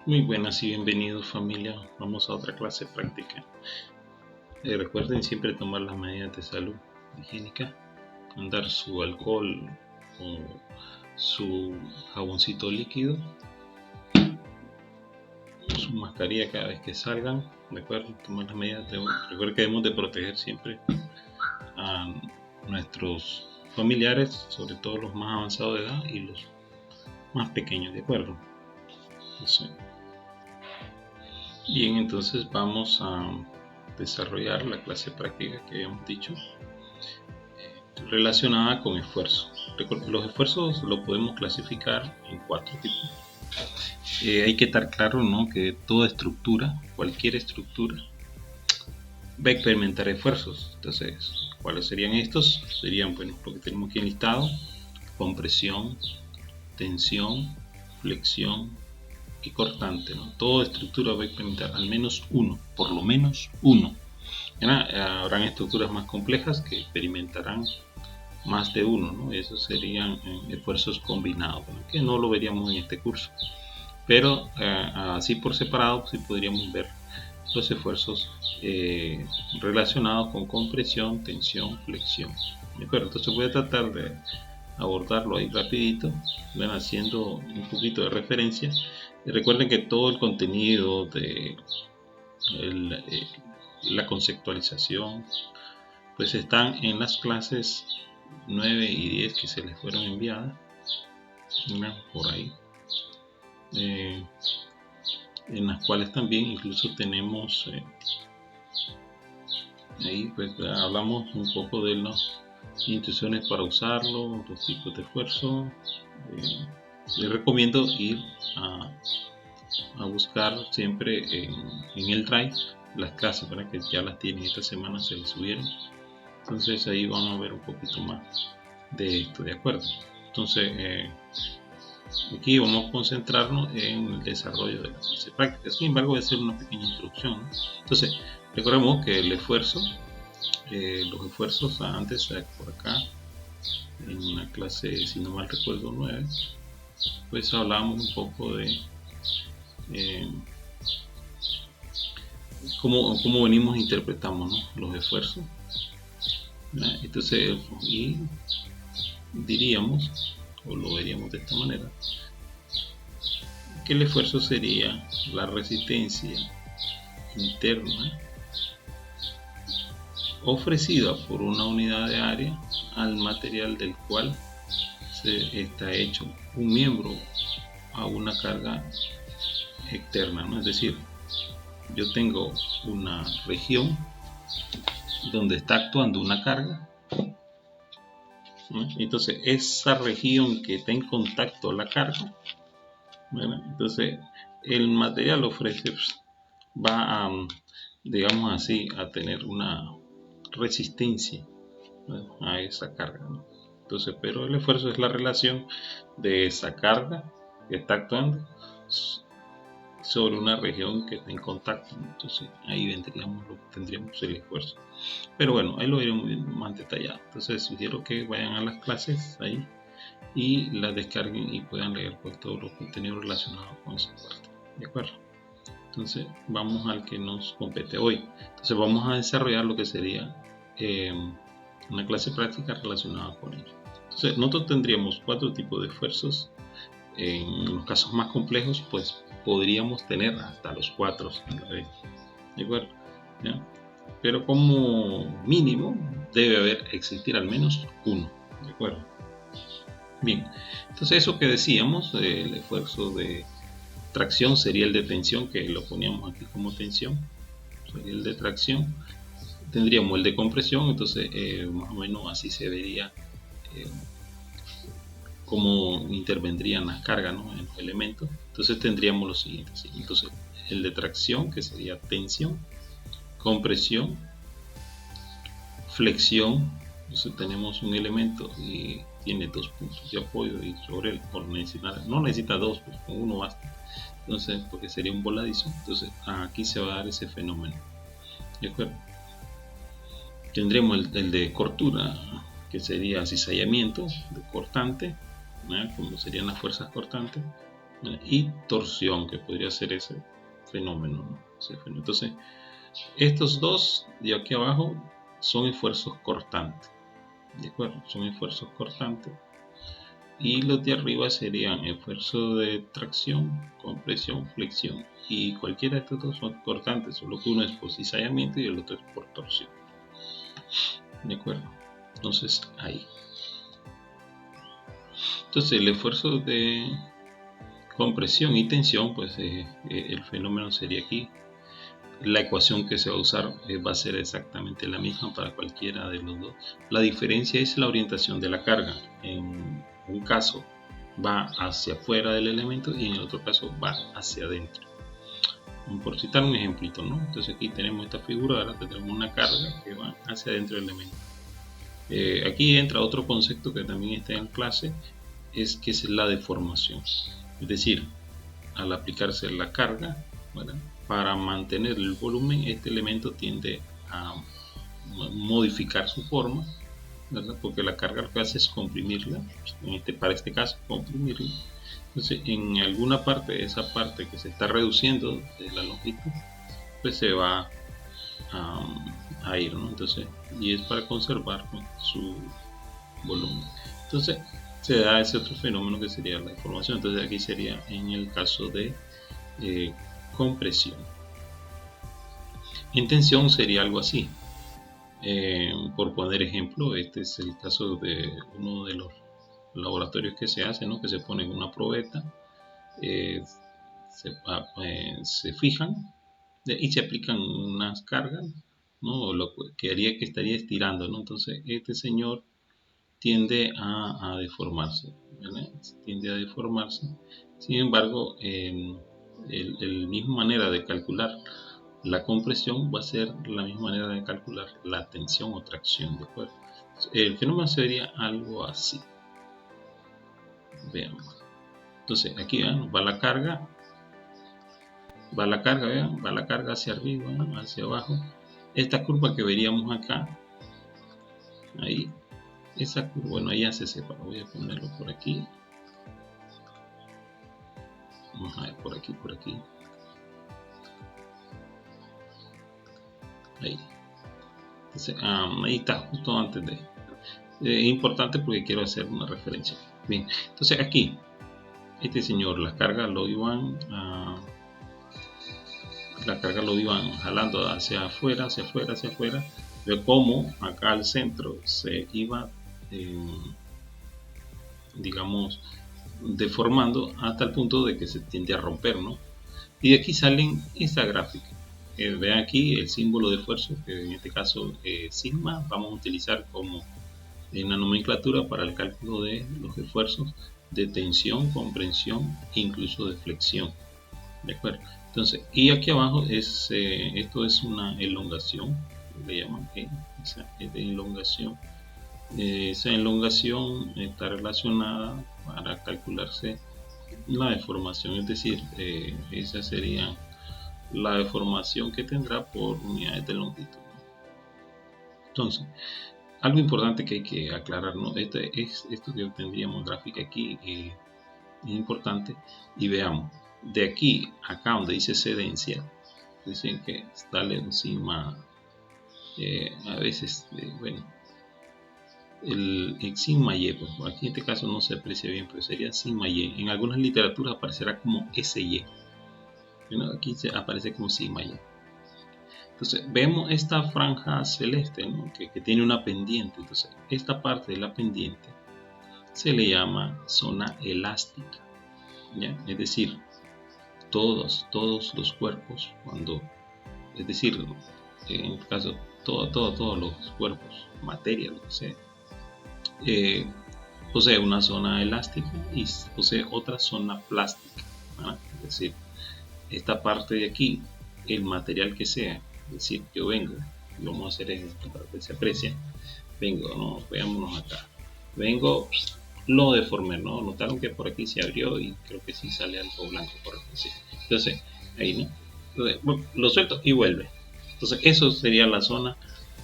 Muy buenas y bienvenidos familia. Vamos a otra clase práctica. Recuerden siempre tomar las medidas de salud higiénica, andar su alcohol o su jaboncito líquido, su mascarilla cada vez que salgan. Recuerden tomar las medidas. Recuerden que debemos de proteger siempre a nuestros familiares, sobre todo los más avanzados de edad y los más pequeños, ¿de acuerdo? Bien, entonces vamos a desarrollar la clase práctica que habíamos dicho relacionada con esfuerzo. Los esfuerzos los podemos clasificar en 4 tipos. Hay que estar claro, ¿no?, que toda estructura, cualquier estructura, va a experimentar esfuerzos. Entonces, ¿cuáles serían estos? Serían, bueno, lo que tenemos aquí enlistado: compresión, tensión, flexión y cortante, ¿no? Toda estructura va a experimentar al menos uno, por lo menos uno. Habrán estructuras más complejas que experimentarán más de uno, ¿no? Esos serían esfuerzos combinados, ¿no?, que no lo veríamos en este curso, pero así por separado sí podríamos ver los esfuerzos relacionados con compresión, tensión, flexión. ¿De acuerdo? Entonces voy a tratar de abordarlo ahí rapidito, ven haciendo un poquito de referencia. Y recuerden que todo el contenido de la conceptualización pues están en las clases 9 y 10 que se les fueron enviadas, por ahí, en las cuales también incluso tenemos ahí pues hablamos un poco de las instrucciones para usarlo, los tipos de esfuerzo. Les recomiendo ir a buscar siempre en el Drive las clases, para que ya las tienen esta semana, se les subieron. Entonces ahí van a ver un poquito más de esto, ¿de acuerdo? Entonces aquí vamos a concentrarnos en el desarrollo de la clase práctica. Sin embargo, voy a hacer una pequeña introducción, ¿no? Entonces, recordemos que el esfuerzo, los esfuerzos antes, por acá, en una clase, si no mal recuerdo, 9, pues hablamos un poco de cómo venimos interpretando, ¿no?, los esfuerzos. Entonces, y diríamos, o lo veríamos de esta manera, que el esfuerzo sería la resistencia interna ofrecida por una unidad de área al material del cual se está hecho un miembro a una carga externa, ¿no? Es decir, yo tengo una región donde está actuando una carga, ¿no? Entonces esa región que está en contacto a la carga, ¿verdad?, entonces el material ofrece, va a, digamos así, a tener una resistencia, ¿no?, a esa carga, ¿no? Entonces, pero el esfuerzo es la relación de esa carga que está actuando sobre una región que está en contacto, ¿no? Entonces ahí tendríamos el esfuerzo. Pero bueno, ahí lo iremos viendo más detallado. Entonces sugiero que vayan a las clases ahí y las descarguen y puedan leer pues todos los contenidos relacionados con esa parte, ¿de acuerdo? Entonces vamos al que nos compete hoy. Entonces vamos a desarrollar lo que sería una clase práctica relacionada con ello. Entonces nosotros tendríamos 4 tipos de esfuerzos. En los casos más complejos pues podríamos tener hasta los 4 a la vez, ¿de acuerdo? ¿Ya? Pero como mínimo debe existir al menos uno, ¿de acuerdo? Bien, entonces eso que decíamos, el esfuerzo de tracción sería el de tensión, que lo poníamos aquí como tensión, sería el de tracción. Tendríamos el de compresión, entonces más o menos así se vería cómo intervendrían las cargas, ¿no?, en los elementos. Entonces tendríamos los siguientes, ¿sí? Entonces el de tracción, que sería tensión, compresión, flexión. Entonces tenemos un elemento y tiene 2 puntos de apoyo y sobre él no necesita 2, pues con uno basta. Entonces, porque sería un voladizo, entonces aquí se va a dar ese fenómeno, ¿de acuerdo? Tendremos el de cortura, que sería cizallamiento de cortante, ¿no?, como serían las fuerzas cortantes. y torsión, que podría ser ese fenómeno, ¿no? Entonces, estos dos de aquí abajo son esfuerzos cortantes, ¿de acuerdo? Son esfuerzos cortantes. Y los de arriba serían esfuerzo de tracción, compresión, flexión. Y cualquiera de estos dos son cortantes, solo que uno es por cizallamiento y el otro es por torsión. ¿De acuerdo? Entonces, ahí. Entonces, el esfuerzo de compresión y tensión, pues el fenómeno sería aquí. La ecuación que se va a usar va a ser exactamente la misma para cualquiera de los dos. La diferencia es la orientación de la carga. En un caso va hacia afuera del elemento y en el otro caso va hacia adentro. Por citar un ejemplito, ¿no? Entonces aquí tenemos esta figura, ahora tenemos una carga que va hacia adentro del elemento. Aquí entra otro concepto que también está en clase, que es la deformación. Es decir, al aplicarse la carga, ¿verdad?, para mantener el volumen, este elemento tiende a modificar su forma, ¿verdad?, porque la carga lo que hace es comprimirla, para este caso comprimirla. Entonces, en alguna parte de esa parte que se está reduciendo de la longitud, pues se va a ir, ¿no? Entonces, y es para conservar, ¿no?, su volumen. Entonces, se da ese otro fenómeno que sería la deformación. Entonces, aquí sería en el caso de compresión. En tensión sería algo así. Por poner ejemplo, este es el caso de uno de los laboratorios que se hace, ¿no?, que se pone en una probeta, se fijan y se aplican unas cargas, ¿no?, lo que haría que estaría estirando, ¿no? Entonces este señor tiende a deformarse, ¿verdad? Tiende a deformarse. Sin embargo, la misma manera de calcular la compresión va a ser la misma manera de calcular la tensión o tracción, ¿de acuerdo? El fenómeno sería algo así. Veamos. Entonces aquí, ¿vean?, va la carga, vean, va la carga hacia arriba, ¿no?, hacia abajo. Esta curva que veríamos acá, ahí, esa curva, bueno, ahí ya se separa. Voy a ponerlo por aquí. Vamos a ver por aquí, por aquí. Ahí. Entonces, ahí está, justo antes de. Es importante porque quiero hacer una referencia. Bien, entonces aquí, este señor, la carga lo iban jalando hacia afuera, hacia afuera, hacia afuera. Ve cómo acá al centro se iba, digamos, deformando hasta el punto de que se tiende a romper, ¿no? Y de aquí salen esta gráfica. Vean aquí el símbolo de esfuerzo, que en este caso sigma, vamos a utilizar como en la nomenclatura para el cálculo de los esfuerzos de tensión, comprensión e incluso de flexión. ¿De acuerdo? Entonces, y aquí abajo esto es una elongación, le llaman esa elongación. Esa elongación está relacionada para calcularse la deformación, es decir, esa sería la deformación que tendrá por unidades de longitud. Entonces, algo importante que hay que aclarar, ¿no? Esto que obtendríamos gráfica aquí es importante, y veamos, de aquí acá donde dice cedencia, dicen que darle encima, a veces, bueno, el sigma y, pues aquí en este caso no se aprecia bien, pero sería sigma y. En algunas literaturas aparecerá como SY. Bueno, aquí aparece como sigma y. Entonces vemos esta franja celeste, ¿no?, que tiene una pendiente. Entonces esta parte de la pendiente se le llama zona elástica, ¿ya? Es decir, todos los cuerpos, es decir, en este caso todos los cuerpos, materia, lo que sea, posee una zona elástica y posee otra zona plástica, ¿verdad? Es decir, esta parte de aquí, el material que sea, es decir, yo vengo, lo vamos a hacer en esto para que se aprecie, vengo, ¿no?, veámonos acá, vengo, lo deformé, ¿no? Notaron que por aquí se abrió y creo que sí sale algo blanco por aquí, sí. Entonces, ahí, ¿no? Entonces, bueno, lo suelto y vuelve. Entonces, eso sería la zona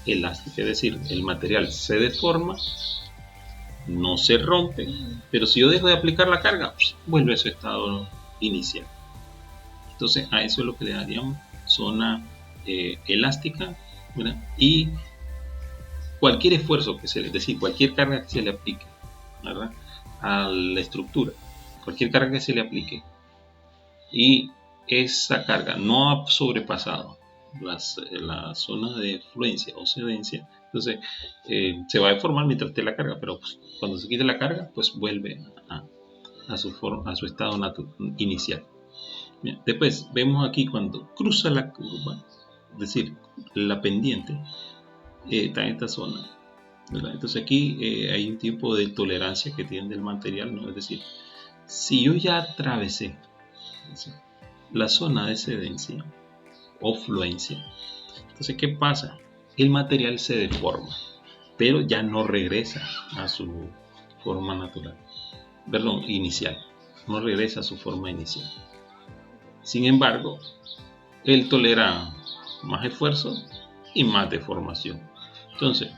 elástica, es decir, el material se deforma, no se rompe, pero si yo dejo de aplicar la carga, vuelve a su estado inicial. Entonces a eso es lo que le daríamos zona elástica, ¿verdad? Y cualquier esfuerzo que se le, es decir, cualquier carga que se le aplique, ¿verdad?, a la estructura, cualquier carga que se le aplique y esa carga no ha sobrepasado la zona de fluencia o cedencia, entonces se va a deformar mientras esté la carga, pero pues, cuando se quite la carga, pues vuelve a su estado inicial. Bien, después vemos aquí cuando cruza la curva, es decir, la pendiente, está en esta zona, ¿verdad? Entonces aquí hay un tipo de tolerancia que tiene el material, ¿no? Es decir, si yo ya atravesé la zona de cedencia o fluencia, entonces ¿qué pasa? El material se deforma, pero ya no regresa a su forma natural, perdón, inicial, no regresa a su forma inicial. Sin embargo, él tolera más esfuerzo y más deformación. Entonces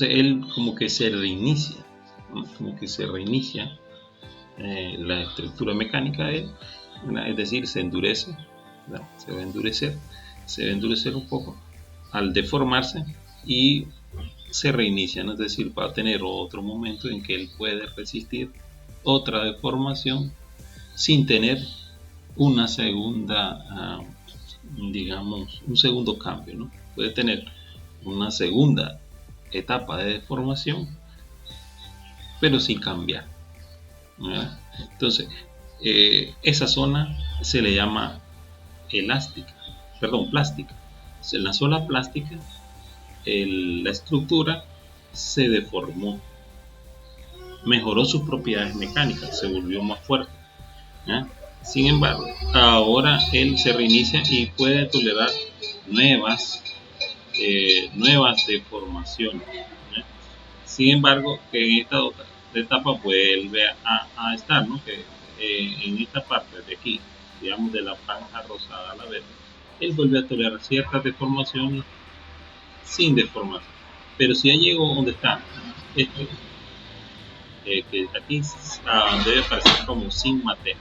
él como que se reinicia, ¿no? Como que se reinicia la estructura mecánica de él, ¿verdad? Es decir, se endurece, ¿verdad? Se va a endurecer un poco al deformarse y se reinicia, ¿no? Es decir, va a tener otro momento en que él puede resistir otra deformación sin tener una segunda, digamos, un segundo cambio, ¿no? Puede tener una segunda etapa de deformación, pero sin cambiar, ¿verdad? Entonces, esa zona se le llama elástica, perdón, plástica. En la zona plástica, la estructura se deformó, mejoró sus propiedades mecánicas, se volvió más fuerte, ¿ya? Sin embargo, ahora él se reinicia y puede tolerar nuevas, nuevas deformaciones, ¿ya? Sin embargo, que en esta otra etapa vuelve a estar, ¿no? Que en esta parte de aquí, digamos de la franja rosada a la verde, él vuelve a tolerar ciertas deformaciones sin deformación. Pero si ya llegó donde está, esto, que aquí debe aparecer como sigma T,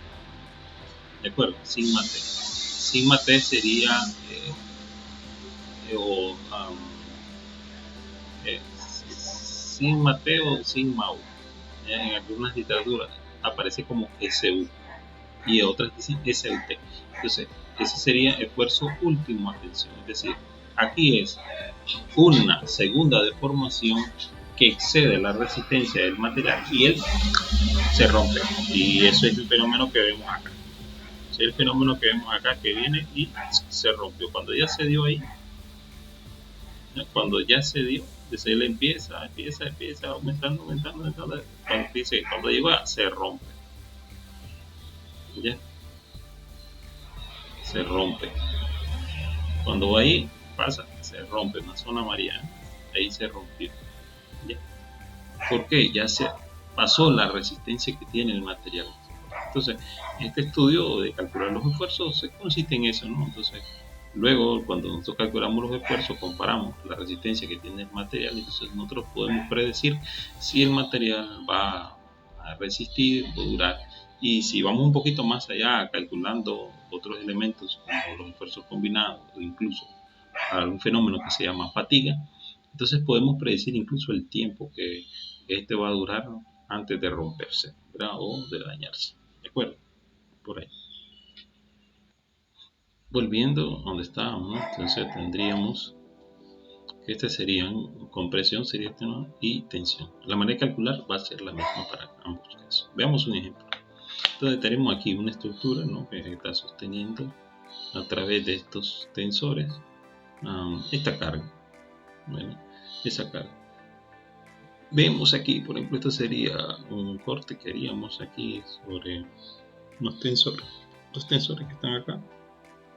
¿de acuerdo? Sigma T. Sigma T sería o eh, sigma T o sigma U. En algunas literaturas aparece como SU y otras dicen SUT. Entonces, ese sería esfuerzo último a tensión. Es decir, aquí es una segunda deformación que excede la resistencia del material y él se rompe. Y eso es el fenómeno que vemos acá. Es el fenómeno que vemos acá que viene y se rompió. Cuando ya se dio ahí, cuando ya se dio, desde él empieza aumentando. Cuando llega, se rompe. ¿Ya? Se rompe. Cuando va ahí, pasa, se rompe, una zona amarilla, ahí se rompió. ¿Ya? ¿Por qué? Ya se pasó la resistencia que tiene el material. Entonces, este estudio de calcular los esfuerzos se consiste en eso, ¿no? Entonces, luego, cuando nosotros calculamos los esfuerzos, comparamos la resistencia que tiene el material, entonces nosotros podemos predecir si el material va a resistir o durar. Y si vamos un poquito más allá, calculando otros elementos como los esfuerzos combinados o incluso algún fenómeno que se llama fatiga, entonces podemos predecir incluso el tiempo que este va a durar antes de romperse, ¿verdad? O de dañarse. ¿De acuerdo? Por ahí. Volviendo donde estábamos, ¿no? Entonces tendríamos que estas serían compresión, sería este, ¿no? Y tensión. La manera de calcular va a ser la misma para ambos casos. Veamos un ejemplo. Entonces tenemos aquí una estructura, ¿no?, que está sosteniendo a través de estos tensores esta carga. Bueno, esa carga. Vemos aquí, por ejemplo, esto sería un corte que haríamos aquí sobre los tensores que están acá.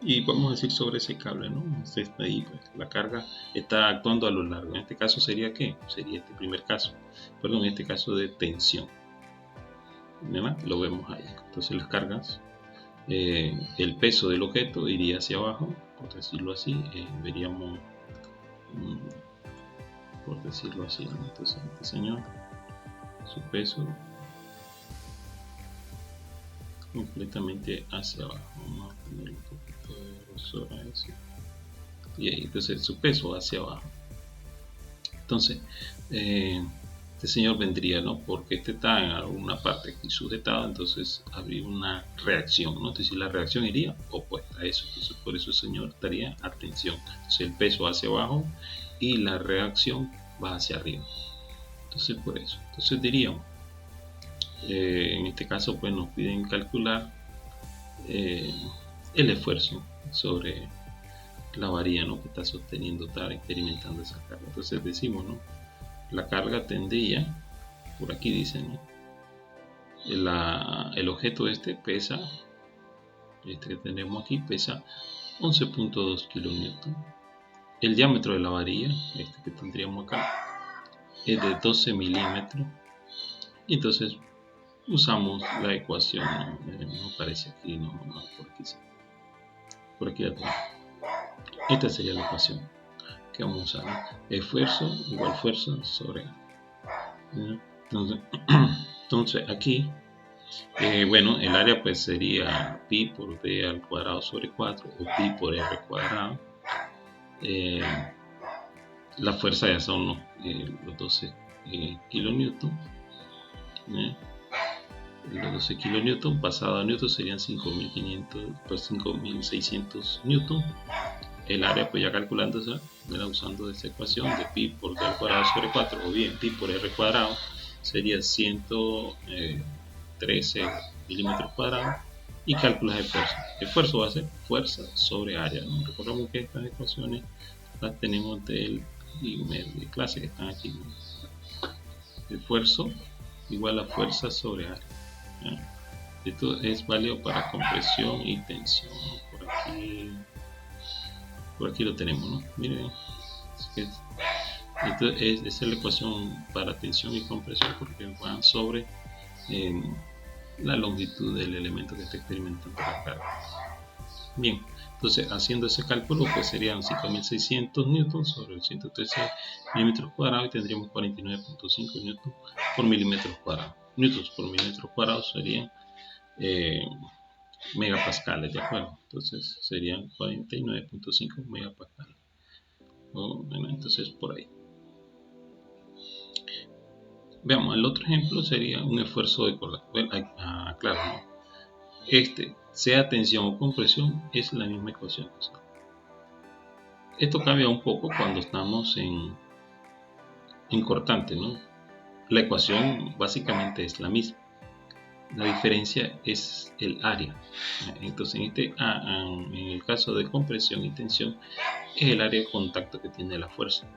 Y vamos a decir sobre ese cable, ¿no? Entonces está ahí, pues, la carga está actuando a lo largo. En este caso sería ¿qué? Sería este primer caso, perdón, este caso de tensión, ¿verdad? Lo vemos ahí. Entonces las cargas, el peso del objeto iría hacia abajo, por decirlo así, veríamos, por decirlo así, ¿no? Entonces este señor, su peso completamente hacia abajo. Vamos a poner un poquito de grosor a eso. Y ahí, entonces su peso hacia abajo. Entonces, este señor vendría, ¿no? Porque este está en alguna parte aquí sujetado, entonces habría una reacción, ¿no? Entonces la reacción iría opuesta a eso, entonces por eso el señor estaría atención. Entonces el peso hacia abajo y la reacción va hacia arriba. Entonces por eso. Entonces diríamos, en este caso pues nos piden calcular el esfuerzo sobre la varilla, ¿no? Que está sosteniendo, está experimentando esa carga. Entonces decimos, ¿no? La carga tendría, por aquí dice, ¿no? El objeto este pesa, este que tenemos aquí pesa 11.2 kilonewton. El diámetro de la varilla, este que tendríamos acá, es de 12 milímetros. Y entonces usamos la ecuación, no aparece aquí, no, por aquí sí. Por aquí la tengo. Esta sería la ecuación que vamos a usar, ¿no? Esfuerzo igual fuerza sobre entonces aquí, bueno, el área pues sería pi por d al cuadrado sobre 4 o pi por r cuadrado. La fuerza ya son los 12 kilonewton. Los 12 kilonewton pasado a newton serían 5500, pues 5600 newton. El área pues ya calculándose, usando esta ecuación de pi por d al cuadrado sobre 4 o bien pi por r cuadrado sería 113 milímetros cuadrados, y calculas el esfuerzo. El esfuerzo va a ser fuerza sobre área, ¿no? Recordemos que estas ecuaciones las tenemos del de clase que están aquí, ¿no? El esfuerzo igual a fuerza sobre área, ¿no? Esto es válido para compresión y tensión, ¿no? Por aquí lo tenemos, ¿no? Miren, esta es la ecuación para tensión y compresión, porque van sobre la longitud del elemento que está experimentando la carga. Bien, entonces haciendo ese cálculo pues serían 5600 newtons sobre el 113 milímetros cuadrados, y tendríamos 49.5 newtons por milímetros cuadrados. Newtons por milímetros cuadrados serían megapascales, ¿de acuerdo? Entonces serían 49.5 megapascales. Bueno, entonces por ahí. Veamos, el otro ejemplo sería un esfuerzo de corda. Bueno, claro, ¿no? Sea tensión o compresión, es la misma ecuación. Esto cambia un poco cuando estamos en cortante, ¿no? La ecuación básicamente es la misma. La diferencia es el área. Entonces, en el caso de compresión y tensión, es el área de contacto que tiene la fuerza.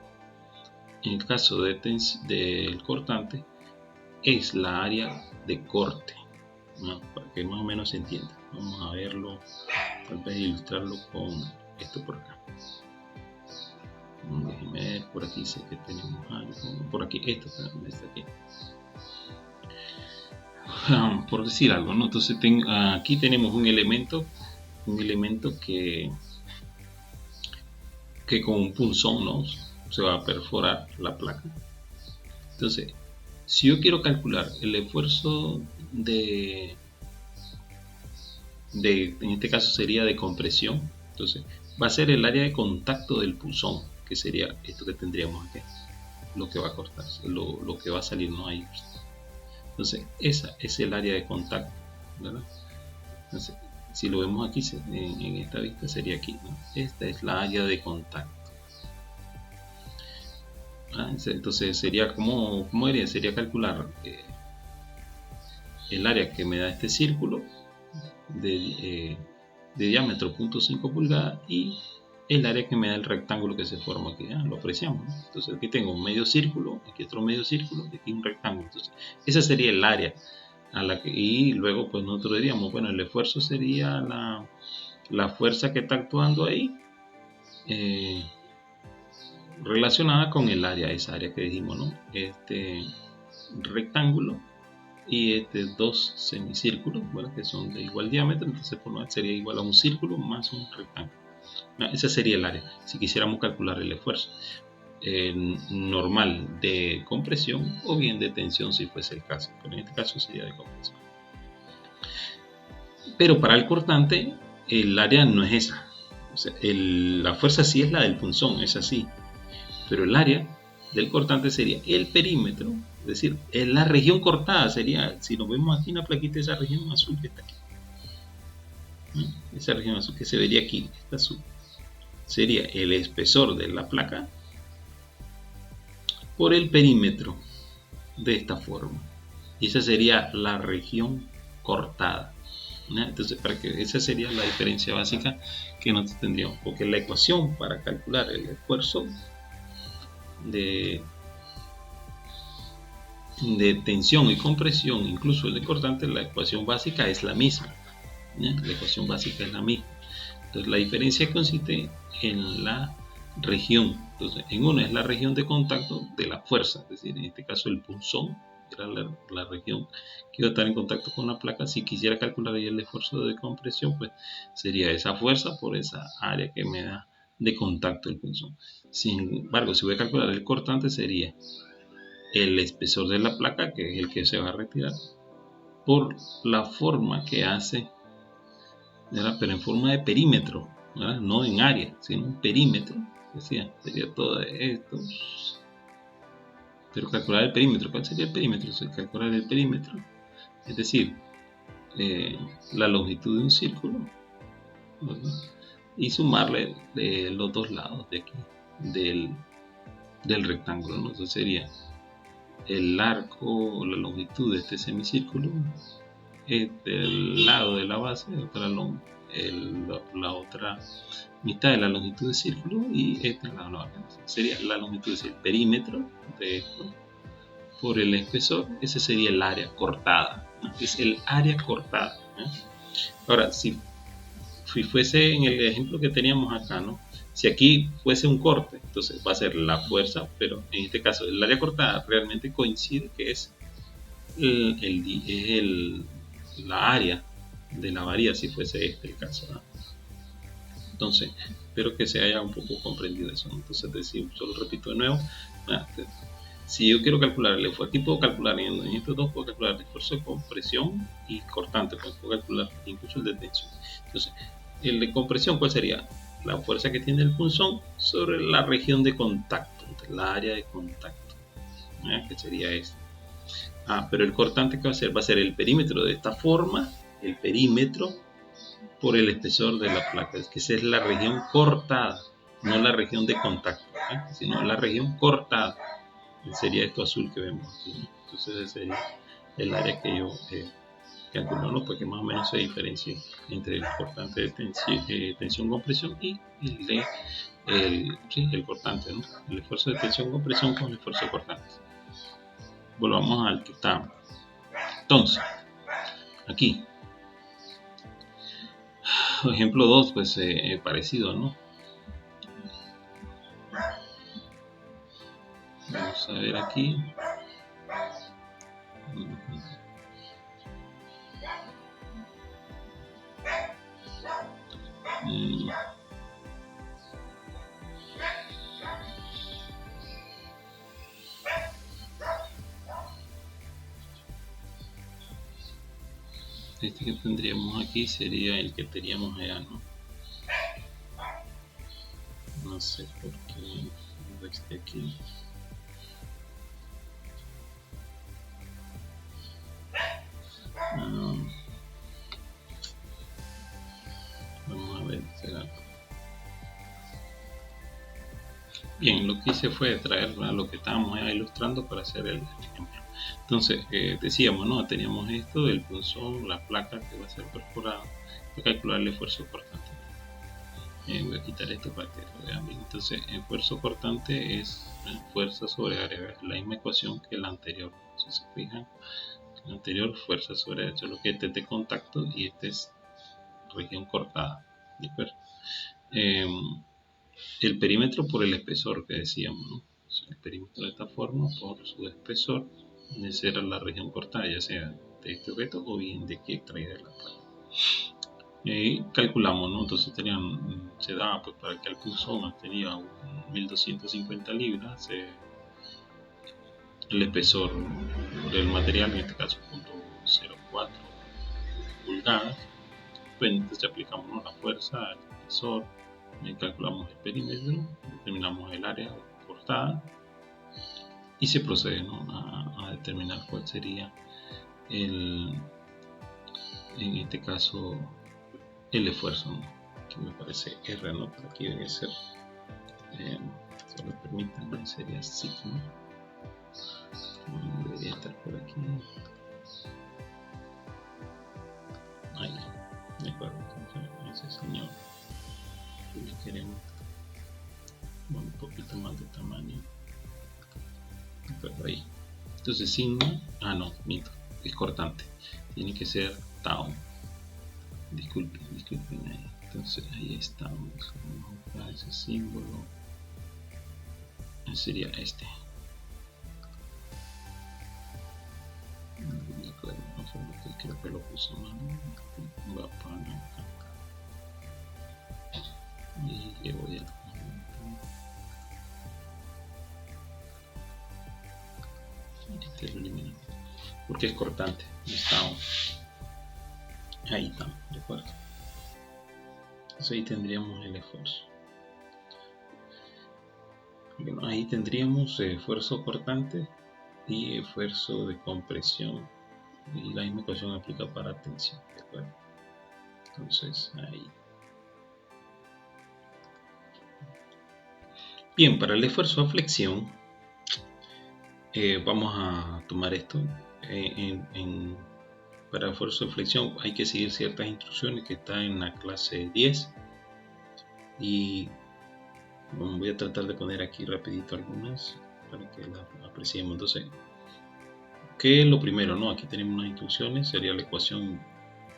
En el caso del cortante, es la área de corte, ¿no? Para que más o menos se entienda. Vamos a verlo, tal vez ilustrarlo con esto por acá. Déjenme ver, por aquí sé que tenemos algo. Por aquí, esto está aquí. Por decir algo, ¿no? Entonces aquí tenemos un elemento que con un punzón, ¿no? Se va a perforar la placa. Entonces, si yo quiero calcular el esfuerzo en este caso sería de compresión, entonces va a ser el área de contacto del punzón, que sería esto que tendríamos aquí, lo que va a cortarse, lo que va a salir, ¿no? Ahí. Entonces, esa es el área de contacto, ¿verdad? Entonces, si lo vemos aquí en esta vista sería aquí, ¿no? Esta es la área de contacto. Entonces sería ¿cómo sería calcular el área que me da este círculo de diámetro 0.5 pulgadas y el área que me da el rectángulo que se forma aquí. Lo apreciamos, ¿no? Entonces aquí tengo un medio círculo, aquí otro medio círculo y aquí un rectángulo. Entonces esa sería el área y luego pues nosotros diríamos, bueno, el esfuerzo sería la fuerza que está actuando ahí relacionada con el área, esa área que dijimos, ¿no? Este rectángulo y dos semicírculos, ¿verdad? Que son de igual diámetro, entonces por lo menos sería igual a un círculo más un rectángulo. Ese sería el área, si quisiéramos calcular el esfuerzo normal de compresión o bien de tensión si fuese el caso, pero en este caso sería de compresión. Pero para el cortante, el área no es esa. O sea, la fuerza sí es la del punzón, es así. Pero el área del cortante sería el perímetro, es decir, en la región cortada sería, si nos vemos aquí en la plaquita, esa región azul que está aquí. Esa región azul que se vería aquí, esta azul, sería el espesor de la placa por el perímetro de esta forma. Y esa sería la región cortada. Entonces, para que esa sería la diferencia básica que nosotros tendríamos, porque la ecuación para calcular el esfuerzo de tensión y compresión, incluso el de cortante, la ecuación básica es la misma. La ecuación básica es la misma. Entonces, la diferencia consiste en la región. Entonces, en una es la región de contacto de la fuerza, es decir, en este caso el punzón era la región que iba a estar en contacto con la placa. Si quisiera calcular ahí el esfuerzo de compresión, pues sería esa fuerza por esa área que me da de contacto el punzón. Sin embargo, si voy a calcular el cortante, sería el espesor de la placa, que es el que se va a retirar, por la forma que hace, ¿verdad? Pero en forma de perímetro, ¿verdad? No en área, sino en perímetro. Decía, sería todo esto. Pero calcular el perímetro, ¿cuál sería el perímetro? Calcular el perímetro, es decir, la longitud de un círculo, ¿verdad? Y sumarle los dos lados de aquí del rectángulo, ¿no? Entonces sería el arco, la longitud de este semicírculo, del lado de la base, la otra mitad de la longitud del círculo, y este lado no, sería la longitud del perímetro de esto por el espesor. Ese sería el área cortada, ¿no? Es el área cortada, ¿no? Ahora, si fuese en el ejemplo que teníamos acá, ¿no? Si aquí fuese un corte, entonces va a ser la fuerza, pero en este caso el área cortada realmente coincide que es la área de la varilla, si fuese este el caso, ¿no? Entonces, espero que se haya un poco comprendido eso. Entonces, solo repito de nuevo, si yo quiero calcular el esfuerzo, aquí puedo calcular en estos dos, puedo calcular el esfuerzo de compresión y cortante, pues puedo calcular incluso el de tensión. Entonces, el de compresión, ¿cuál sería? La fuerza que tiene el punzón sobre la región de contacto, la área de contacto, que sería esta. Pero el cortante, ¿qué va a ser? Va a ser el perímetro de esta forma, el perímetro por el espesor de la placa, es que esa es la región cortada, no la región de contacto, sino la región cortada. Sería esto azul que vemos aquí, ¿no? Entonces ese sería el área que yo calculo, ¿no? Porque más o menos se diferencia entre el cortante de tensión-compresión y el cortante, ¿no? El esfuerzo de tensión-compresión con el esfuerzo cortante. Volvamos al que está. Entonces, aquí, ejemplo 2, pues parecido, ¿no? Vamos a ver aquí. Este que tendríamos aquí sería el que teníamos allá, ¿no? No sé por qué no esté aquí. Vamos a ver, será. Bien, lo que hice fue traer lo que estábamos ilustrando para hacer el ejemplo. Entonces, decíamos, ¿no? Teníamos esto, el punzón, la placa que va a ser perforada, para calcular el esfuerzo cortante. Voy a quitar esto para que lo vean bien. Entonces, el esfuerzo cortante es fuerza sobre área, la misma ecuación que la anterior. Si se fijan, la anterior fuerza sobre área, solo que este es de contacto y este es región cortada. ¿De acuerdo? El perímetro por el espesor que decíamos, ¿no? O sea, el perímetro de esta forma por su espesor, esa era la región cortada, ya sea de este objeto o bien de que extraída de la placa. Calculamos, ¿no? Entonces se daba, pues para que el punzón tenía 1250 libras, el espesor del material, en este caso 0.04 pulgadas, Pues entonces aplicamos la fuerza al espesor, calculamos el perímetro, determinamos el área cortada y se procede, ¿no?, a determinar cuál sería en este caso el esfuerzo, ¿no?, que me parece R, ¿no?, pero aquí debe ser, solo permítanme, sería sigma, debería estar por aquí, ahí, de acuerdo. Entonces ese señor le queremos un poquito más de tamaño, pero ahí. Entonces sigma, no, mito, es cortante, tiene que ser tau. Disculpen ahí. Entonces ahí estamos, vamos a buscar ese símbolo, sería este. De acuerdo, no sé por qué creo que lo puse mal, va para acá y le voy a porque es cortante, está ahí, está, de acuerdo. Entonces ahí tendríamos el esfuerzo. Bueno, ahí tendríamos esfuerzo cortante y esfuerzo de compresión, y la misma ecuación aplica para tensión, de acuerdo. Entonces ahí. Bien, para el esfuerzo de flexión vamos a tomar esto. Para esfuerzo de flexión hay que seguir ciertas instrucciones que están en la clase 10 y voy a tratar de poner aquí rapidito algunas para que las apreciemos. Entonces, ¿qué es lo primero? ¿No? Aquí tenemos unas instrucciones, sería la ecuación.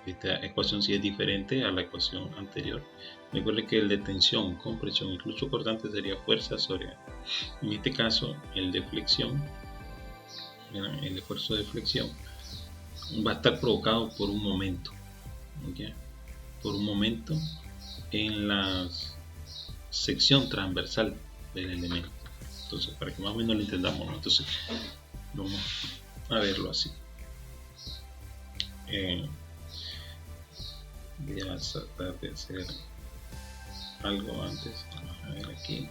Esta ecuación sí es diferente a la ecuación anterior. Recuerde que el de tensión, compresión y flujo cortante sería fuerza sobre, en este caso el de flexión, el esfuerzo de flexión va a estar provocado por un momento, ¿okay?, por un momento en la sección transversal del elemento. Entonces, para que más o menos lo entendamos, ¿no? Entonces vamos a verlo así. Voy a tratar de hacer algo antes. Vamos a ver aquí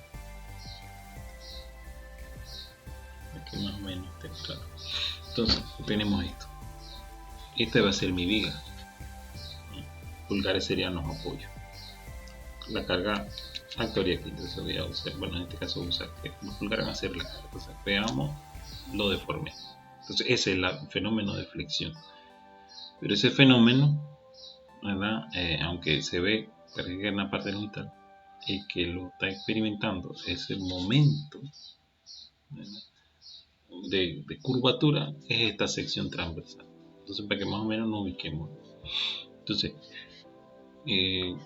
más o menos está claro. Entonces tenemos esto. Esta va a ser mi viga, pulgares serían los apoyos, la carga factoría aquí. Entonces voy a usar, bueno, en este caso voy a usar que los pulgares van a ser la carga. Entonces veamos lo deforme. Entonces ese es el fenómeno de flexión, pero ese fenómeno, ¿verdad?, aunque se ve en la parte horizontal, el que lo está experimentando es el momento, ¿verdad?, de curvatura, es esta sección transversal. Entonces, para que más o menos nos ubiquemos. Entonces,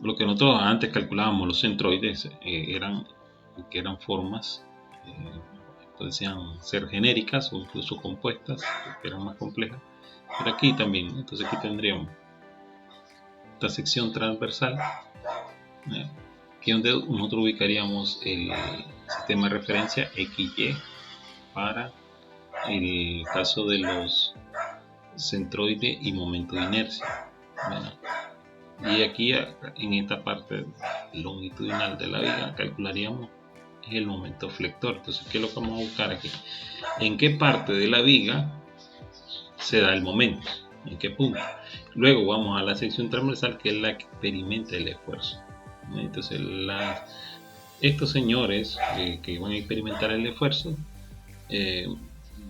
lo que nosotros antes calculábamos, los centroides, eran formas, podían ser genéricas o incluso compuestas, que eran más complejas. Pero aquí también, entonces aquí tendríamos esta sección transversal, que es donde nosotros ubicaríamos el sistema de referencia XY para el caso de los centroides y momento de inercia, ¿verdad? Y aquí en esta parte longitudinal de la viga calcularíamos el momento flector. Entonces, ¿qué es lo que vamos a buscar aquí? ¿En qué parte de la viga se da el momento? ¿En qué punto? Luego vamos a la sección transversal, que es la que experimenta el esfuerzo. Entonces, estos señores que van a experimentar el esfuerzo,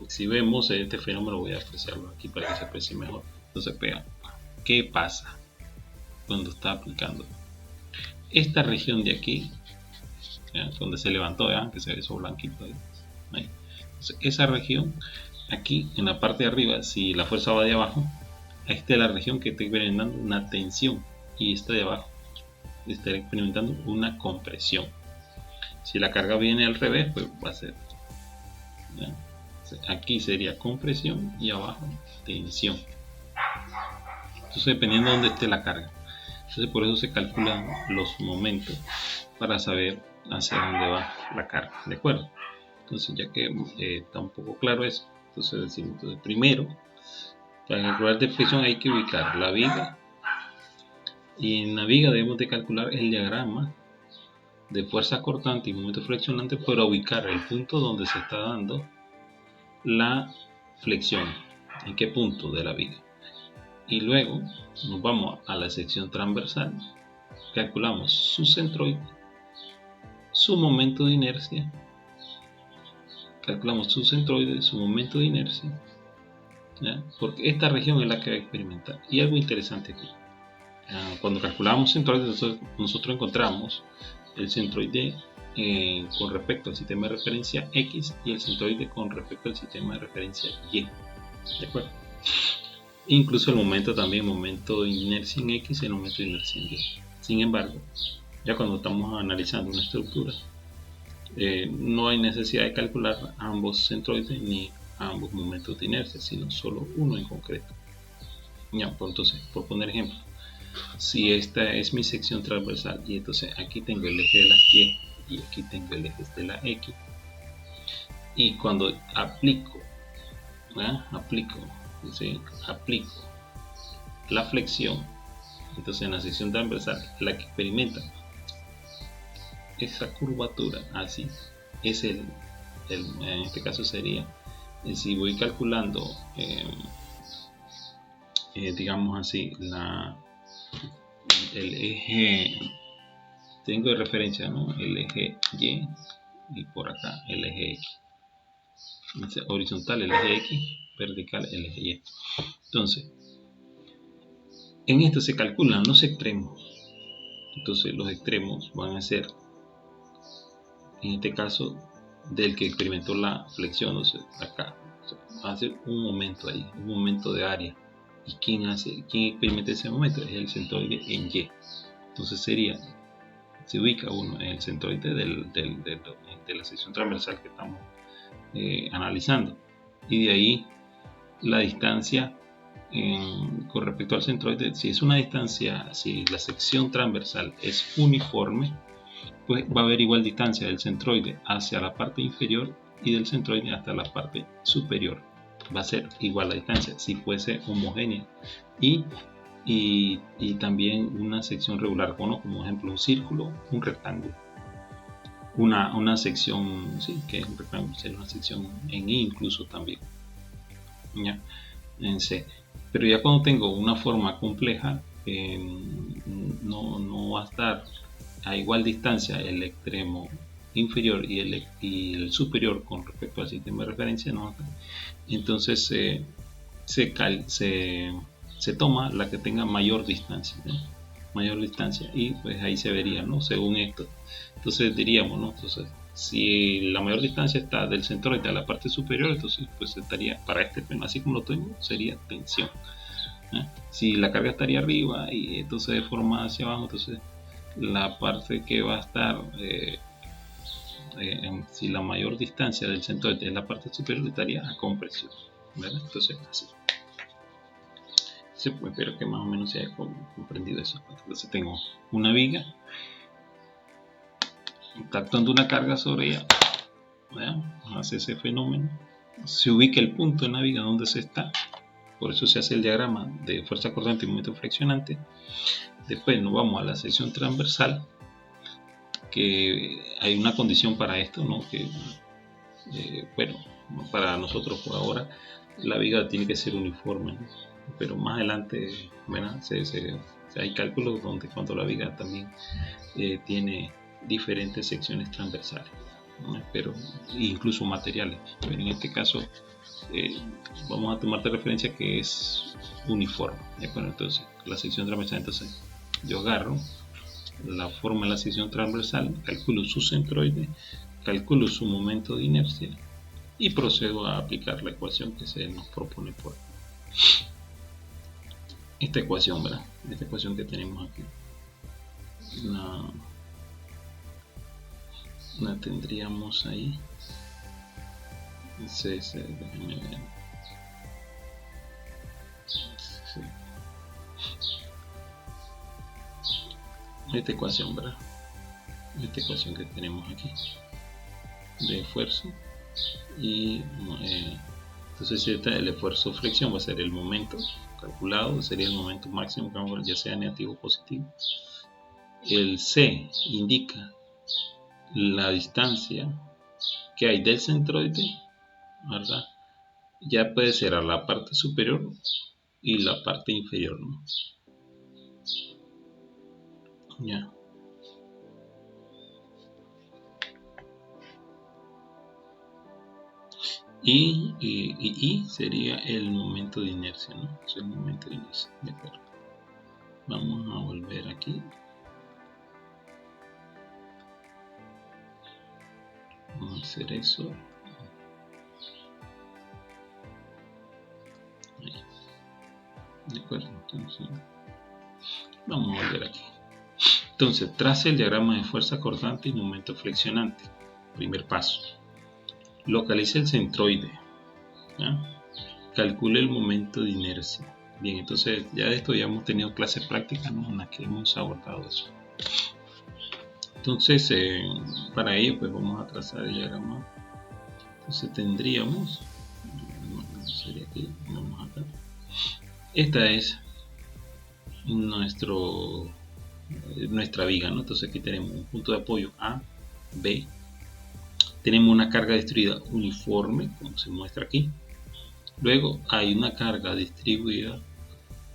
si vemos este fenómeno, voy a apreciarlo aquí para que se aprecie mejor. Entonces, vean, ¿qué pasa cuando está aplicando esta región de aquí, donde se levantó, que se ve eso blanquito ahí? Entonces, esa región aquí en la parte de arriba, si la fuerza va de abajo, esta es la región que está experimentando una tensión, y esta de abajo está experimentando una compresión. Si la carga viene al revés, pues va a ser, ¿ya? Aquí sería compresión y abajo tensión. Entonces, dependiendo de dónde esté la carga. Entonces, por eso se calculan los momentos para saber hacia dónde va la carga, ¿de acuerdo? Entonces, ya que está un poco claro eso, entonces decimos, primero, para calcular deflexión hay que ubicar la viga Y en la viga debemos de calcular el diagrama de fuerza cortante y momento flexionante para ubicar el punto donde se está dando la flexión, en qué punto de la viga. Y luego nos vamos a la sección transversal, calculamos su centroide, su momento de inercia, calculamos su centroide, su momento de inercia, ¿ya? Porque esta región es la que va a experimentar. Y algo interesante aquí, cuando calculamos centroides, nosotros encontramos el centroide con respecto al sistema de referencia X y el centroide con respecto al sistema de referencia Y. ¿De acuerdo? Incluso el momento también, momento de inercia en X y el momento de inercia en Y. Sin embargo, ya cuando estamos analizando una estructura, no hay necesidad de calcular ambos centroides ni ambos momentos de inercia, sino solo uno en concreto. Ya, pues entonces, por poner ejemplo, si esta es mi sección transversal y entonces aquí tengo el eje de las Y y aquí tengo el eje de la X, y cuando aplico la flexión, entonces en la sección transversal la que experimenta esa curvatura así es en este caso sería, si voy calculando digamos así, el eje, tengo de referencia, ¿no?, el eje Y y por acá el eje X, horizontal el eje X, vertical el eje Y. Entonces, en esto se calculan los extremos. Entonces los extremos van a ser, en este caso, del que experimentó la flexión. Entonces acá va a ser un momento ahí, un momento de área. ¿Y quién experimenta ese momento? Es el centroide en Y. Entonces se ubica uno en el centroide de la sección transversal que estamos analizando. Y de ahí la distancia con respecto al centroide, si es una distancia, si la sección transversal es uniforme, pues va a haber igual distancia del centroide hacia la parte inferior y del centroide hasta la parte superior. Va a ser igual la distancia si fuese homogénea y también una sección regular, bueno, como ejemplo un círculo, un rectángulo. Una sección, sí, que es un rectángulo, sería una sección en Y incluso también, ¿ya?, en C. Pero ya cuando tengo una forma compleja, no va a estar a igual distancia el extremo inferior y el superior con respecto al sistema de referencia, ¿no? Entonces se toma la que tenga mayor distancia, ¿no?, mayor distancia, y pues ahí se vería, ¿no?, según esto. Entonces diríamos, ¿no?, entonces si la mayor distancia está del centroide a la parte superior, entonces pues estaría para este plano, así como lo tengo, sería tensión. Si la carga estaría arriba y entonces deformada hacia abajo, entonces la parte que va a estar si la mayor distancia del centroide es la parte superior, estaría a compresión, ¿verdad? Entonces así. Pues, espero que más o menos se haya comprendido eso. Entonces tengo una viga, está actuando una carga sobre ella, ¿verdad?, hace ese fenómeno, se ubica el punto en la viga donde se está, por eso se hace el diagrama de fuerza cortante y momento flexionante. Después nos vamos a la sección transversal, que hay una condición para esto, ¿no?, que bueno, para nosotros por ahora la viga tiene que ser uniforme, ¿no?, pero más adelante, bueno, hay cálculos donde cuando la viga también tiene diferentes secciones transversales, ¿no?, pero incluso materiales, pero en este caso vamos a tomar de referencia que es uniforme. Bueno, entonces la sección transversal, entonces yo agarro la forma de la sección transversal, calculo su centroide, calculo su momento de inercia y procedo a aplicar la ecuación que se nos propone por esta ecuación, ¿verdad?, esta ecuación que tenemos aquí. La tendríamos ahí. Déjenme ver. Sí. Esta ecuación, ¿verdad?, esta ecuación que tenemos aquí de esfuerzo, y entonces el esfuerzo flexión va a ser el momento calculado, sería el momento máximo que vamos a ver, ya sea negativo o positivo. El C indica la distancia que hay del centroide, ¿verdad? Ya puede ser a la parte superior y la parte inferior, ¿no? Ya. Y sería el momento de inercia, ¿no? Es el momento de inercia, de acuerdo. Vamos a volver aquí. Vamos a hacer eso. Ahí. De acuerdo, entonces vamos a volver aquí. Entonces, trace el diagrama de fuerza cortante y momento flexionante. Primer paso. Localice el centroide. ¿Ya? Calcule el momento de inercia. Bien, entonces ya de esto ya hemos tenido clases prácticas, ¿no? En las que hemos abordado eso. Entonces, para ello, pues vamos a trazar el diagrama. Entonces tendríamos, sería aquí, vamos acá. Esta es nuestra viga, ¿no? Entonces aquí tenemos un punto de apoyo A, B. Tenemos una carga distribuida uniforme, como se muestra aquí. Luego hay una carga distribuida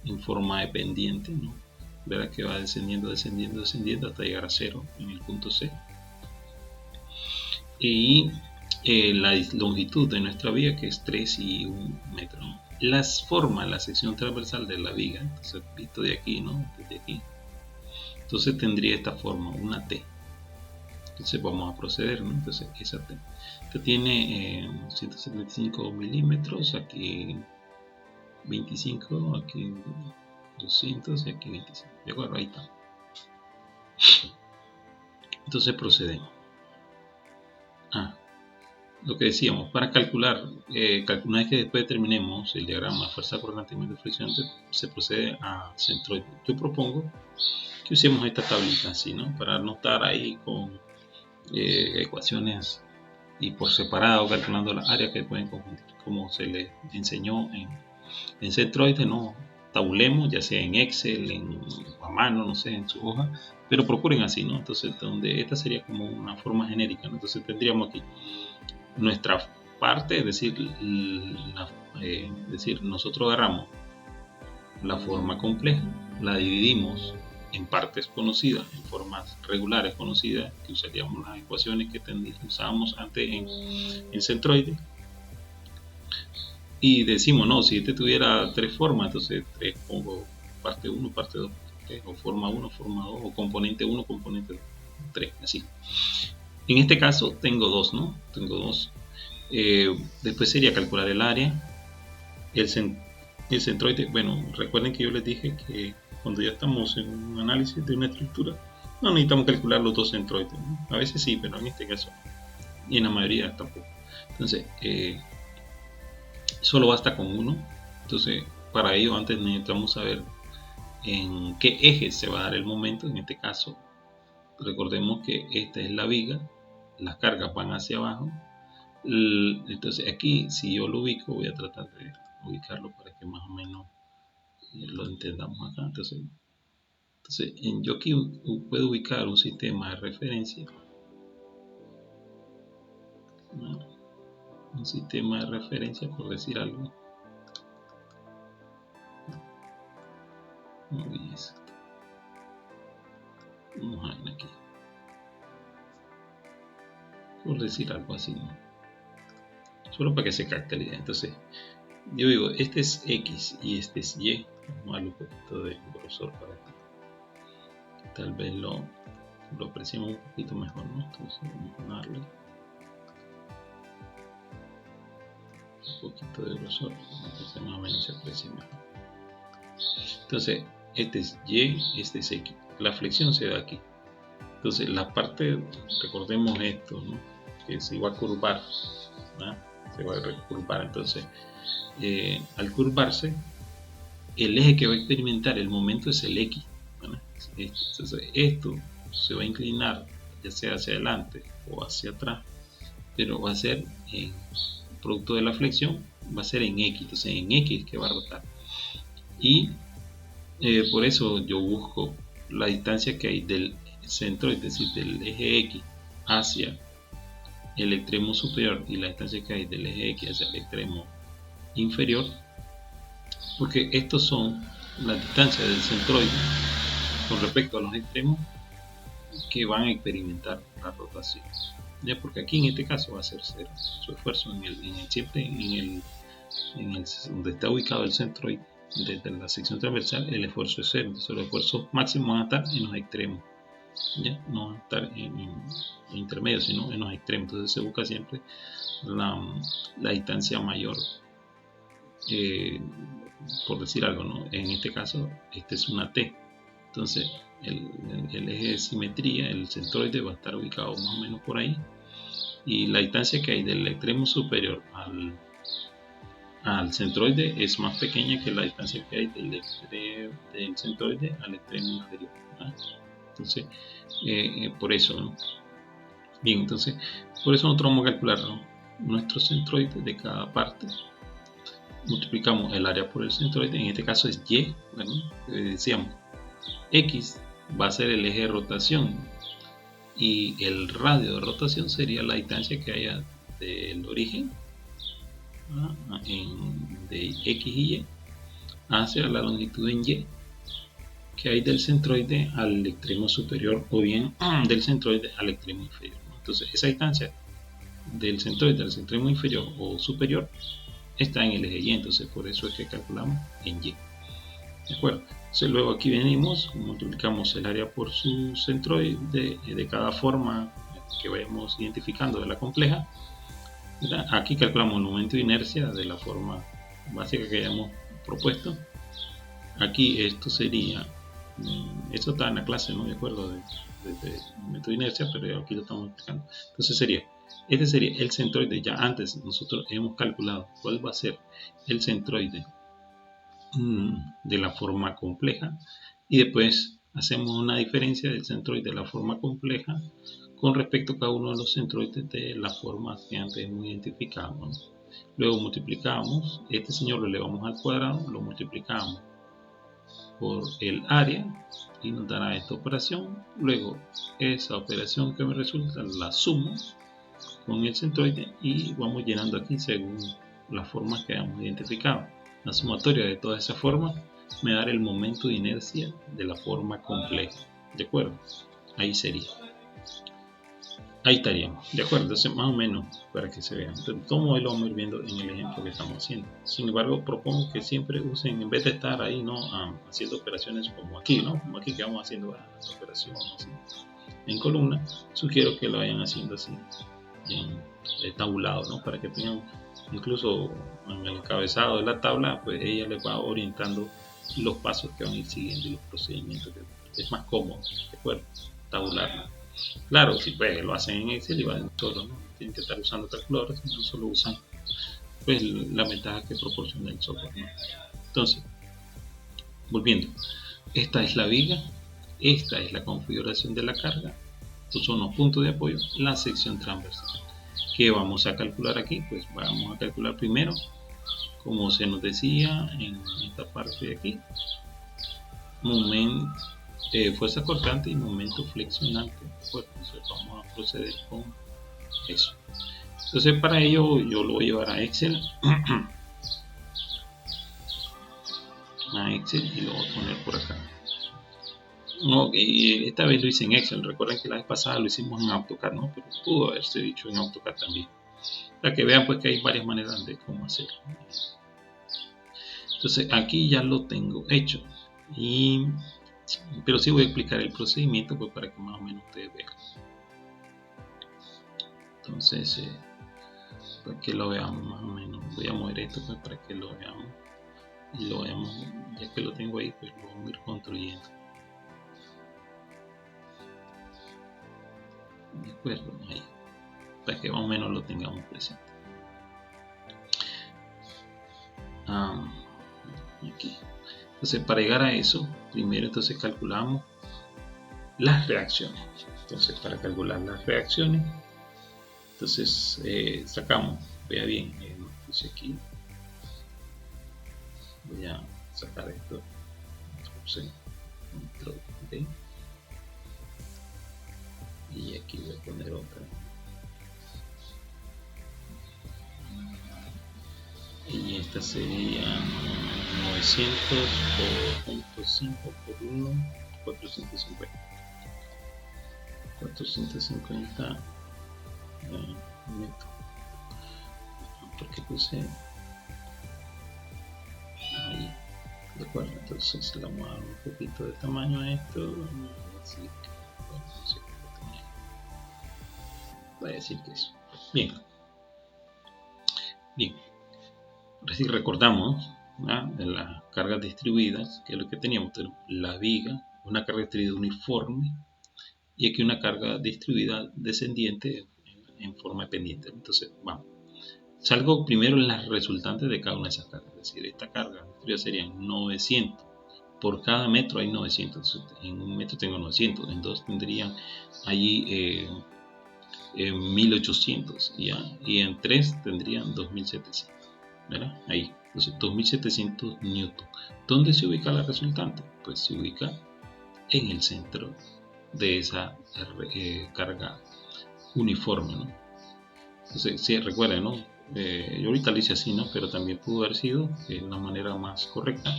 en forma de pendiente, ¿no? Verá que va descendiendo, descendiendo, descendiendo hasta llegar a 0 en el punto C. Y la longitud de nuestra viga, que es 3 y 1 metro, ¿no? Las formas, la sección transversal de la viga, entonces visto de aquí, ¿no? Desde aquí. Entonces tendría esta forma, una T. Entonces vamos a proceder, ¿no? Entonces esa T. Esta tiene 175 milímetros, aquí 25, aquí 200 y aquí 25. De acuerdo, ahí está. Entonces procedemos. Lo que decíamos, para calcular, una vez que después terminemos el diagrama de fuerza cortante y momento flexionante, se procede a centroide. Yo propongo que usemos esta tablita así, ¿no? Para no estar ahí con ecuaciones y por separado calculando las áreas que pueden confundir, como se les enseñó en centroide, ¿no? Tabulemos, ya sea en Excel, a mano, no sé, en su hoja, pero procuren así, ¿no? Entonces, donde esta sería como una forma genérica, ¿no? Entonces tendríamos aquí nuestra parte, es decir, nosotros agarramos la forma compleja, la dividimos en partes conocidas, en formas regulares conocidas, que usaríamos las ecuaciones que usábamos antes en centroide, y decimos, no, si este tuviera tres formas, entonces 3 pongo parte 1, parte 2, o forma 1, forma 2, o componente 1, componente 2, 3, así. En este caso tengo 2, ¿no? Tengo 2. Después sería calcular el área, el centroide. Bueno, recuerden que yo les dije que cuando ya estamos en un análisis de una estructura, no necesitamos calcular los dos centroides, ¿no? A veces sí, pero en este caso, y en la mayoría tampoco. Entonces, solo basta con uno. Entonces, para ello antes necesitamos saber en qué eje se va a dar el momento. En este caso, recordemos que esta es la viga, las cargas van hacia abajo. Entonces aquí, si yo lo ubico, voy a tratar de ubicarlo para que más o menos lo entendamos acá. Entonces yo aquí puedo ubicar un sistema de referencia, ¿no? Un sistema de referencia, por decir algo. Muy eso. Vamos a ver aquí, por decir algo así, ¿no? Solo para que se capte la idea. Entonces yo digo, este es X y este es Y. Vamos a darle un poquito de grosor para que tal vez lo apreciemos un poquito mejor, ¿no? Entonces vamos a darle un poquito de grosor, entonces más o menos se aprecia mejor. Entonces este es Y, este es X. La flexión se da aquí. Entonces la parte, recordemos esto, ¿no? Que se va a curvar, ¿no? Se va a recurvar. Entonces al curvarse, el eje que va a experimentar el momento es el X, ¿no? Entonces esto se va a inclinar ya sea hacia adelante o hacia atrás, pero va a ser producto de la flexión, va a ser en X. Entonces en X que va a rotar. y por eso yo busco la distancia que hay del centro, es decir, del eje X hacia el extremo superior y la distancia que hay del eje X hacia el extremo inferior, porque estos son las distancias del centroide con respecto a los extremos que van a experimentar la rotación. ¿Ya? Porque aquí en este caso va a ser cero su esfuerzo siempre en el donde está ubicado el centroide, desde la sección transversal el esfuerzo es cero. Entonces los esfuerzos máximos van a estar en los extremos, ¿ya? No van a estar en intermedios, sino en los extremos. Entonces se busca siempre la distancia mayor, por decir algo, ¿no? En este caso, este es una T. Entonces el eje de simetría, el centroide, va a estar ubicado más o menos por ahí, y la distancia que hay del extremo superior al centroide es más pequeña que la distancia que hay del centroide al extremo inferior, ¿no? Entonces por eso, ¿no? Bien, entonces por eso nosotros vamos a calcular, ¿no?, nuestro centroide de cada parte. Multiplicamos el área por el centroide, en este caso es Y, ¿no? Decíamos X va a ser el eje de rotación y el radio de rotación sería la distancia que haya del origen de X y Y hacia la longitud en Y que hay del centroide al extremo superior, o bien del centroide al extremo inferior, ¿no? Entonces esa distancia del centroide al extremo inferior o superior está en el eje Y, entonces por eso es que calculamos en Y. ¿De acuerdo? Entonces luego aquí venimos, multiplicamos el área por su centroide de cada forma que vayamos identificando de la compleja. ¿Verdad? Aquí calculamos el momento de inercia de la forma básica que hayamos propuesto. Aquí esto sería, esto está en la clase, no me acuerdo del momento de inercia, pero aquí lo estamos explicando. Entonces este sería el centroide. Ya antes nosotros hemos calculado cuál va a ser el centroide de la forma compleja, y después hacemos una diferencia del centroide de la forma compleja con respecto a cada uno de los centroides de las formas que antes hemos identificado, ¿no? Luego multiplicamos, este señor lo elevamos al cuadrado, lo multiplicamos por el área y nos dará esta operación. Luego esa operación que me resulta la sumo con el centroide y vamos llenando aquí según las formas que hemos identificado. La sumatoria de todas esas formas me dará el momento de inercia de la forma compleja. ¿De acuerdo? Ahí sería. Ahí estaríamos. ¿De acuerdo? Entonces más o menos para que se vean. Entonces, todo modelo vamos a ir viendo en el ejemplo que estamos haciendo. Sin embargo, propongo que siempre usen, en vez de estar ahí, ¿no?, haciendo operaciones como aquí, ¿no? Como aquí que vamos haciendo las operaciones así en columna, sugiero que lo vayan haciendo así en tabulado, ¿no? Para que tengan, incluso en el encabezado de la tabla, pues ella les va orientando los pasos que van a ir siguiendo y los procedimientos, que es más cómodo, ¿de acuerdo? Tabularlo. Claro, si pues lo hacen en Excel y van solo, ¿no? Tienen que estar usando calculadora, sino solo usan pues la ventaja que proporciona el software, ¿no? Entonces, volviendo, esta es la viga, esta es la configuración de la carga, estos son los puntos de apoyo, la sección transversal. ¿Qué vamos a calcular aquí? Pues vamos a calcular primero, como se nos decía en esta parte de aquí, momento, fuerza cortante y momento flexionante. Pues entonces vamos a proceder con eso. Entonces para ello yo lo voy a llevar a Excel. A Excel y lo voy a poner por acá. No, esta vez lo hice en Excel. Recuerden que la vez pasada lo hicimos en AutoCAD, ¿no? Pero pudo haberse dicho en AutoCAD también. Para que vean pues que hay varias maneras de cómo hacerlo. Entonces aquí ya lo tengo hecho. Pero sí voy a explicar el procedimiento pues para que más o menos ustedes vean. Entonces, para que lo veamos más o menos. Voy a mover esto pues para que lo veamos. Y lo veamos, ya que lo tengo ahí, pues lo vamos a ir construyendo. De acuerdo, ahí. Para que más o menos lo tengamos presente. Aquí. Entonces, para llegar a eso, primero entonces calculamos las reacciones. Entonces, para calcular las reacciones, entonces sacamos, vea bien, puse aquí, voy a sacar esto. Sí, control D. Y aquí voy a poner otra. Y esta sería 900 por 0.5 por 1, 450. 450 metros. Porque puse ahí, de acuerdo. Entonces le vamos a dar un poquito de tamaño a esto. Así que, bueno, no sé qué tamaño. Voy a decir que eso. Bien. Si recordamos, ¿verdad?, de las cargas distribuidas, que es lo que teníamos, la viga, una carga distribuida uniforme, y aquí una carga distribuida descendiente en forma pendiente. Entonces, vamos. Salgo primero en las resultantes de cada una de esas cargas. Es decir, esta carga distribuida serían 900. Por cada metro hay 900. En un metro tengo 900. En dos tendrían allí 1800. ¿Ya? Y en tres tendrían 2700. ¿Verdad? Ahí. Entonces, 2700 newton. ¿Dónde se ubica la resultante? Pues se ubica en el centro de esa carga uniforme, ¿no? Entonces, sí, recuerden, ¿no? Yo ahorita lo hice así, ¿no? Pero también pudo haber sido una manera más correcta.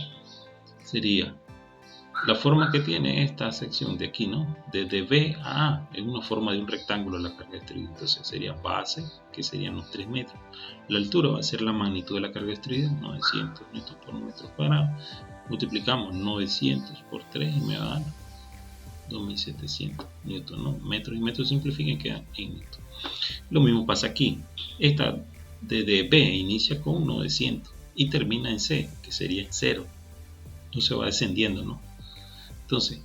Sería la forma que tiene esta sección de aquí, ¿no? Desde B a A, en una forma de un rectángulo la carga distribuida. Entonces sería base, que serían los 3 metros. La altura va a ser la magnitud de la carga distribuida, 900 newton por metro cuadrado. Multiplicamos 900 por 3 y me va a dar 2700 newton, ¿no? Metros y metros simplifican y quedan en newton. Lo mismo pasa aquí. Esta desde B inicia con 900 y termina en C, que sería en 0. Entonces va descendiendo, ¿no? Entonces,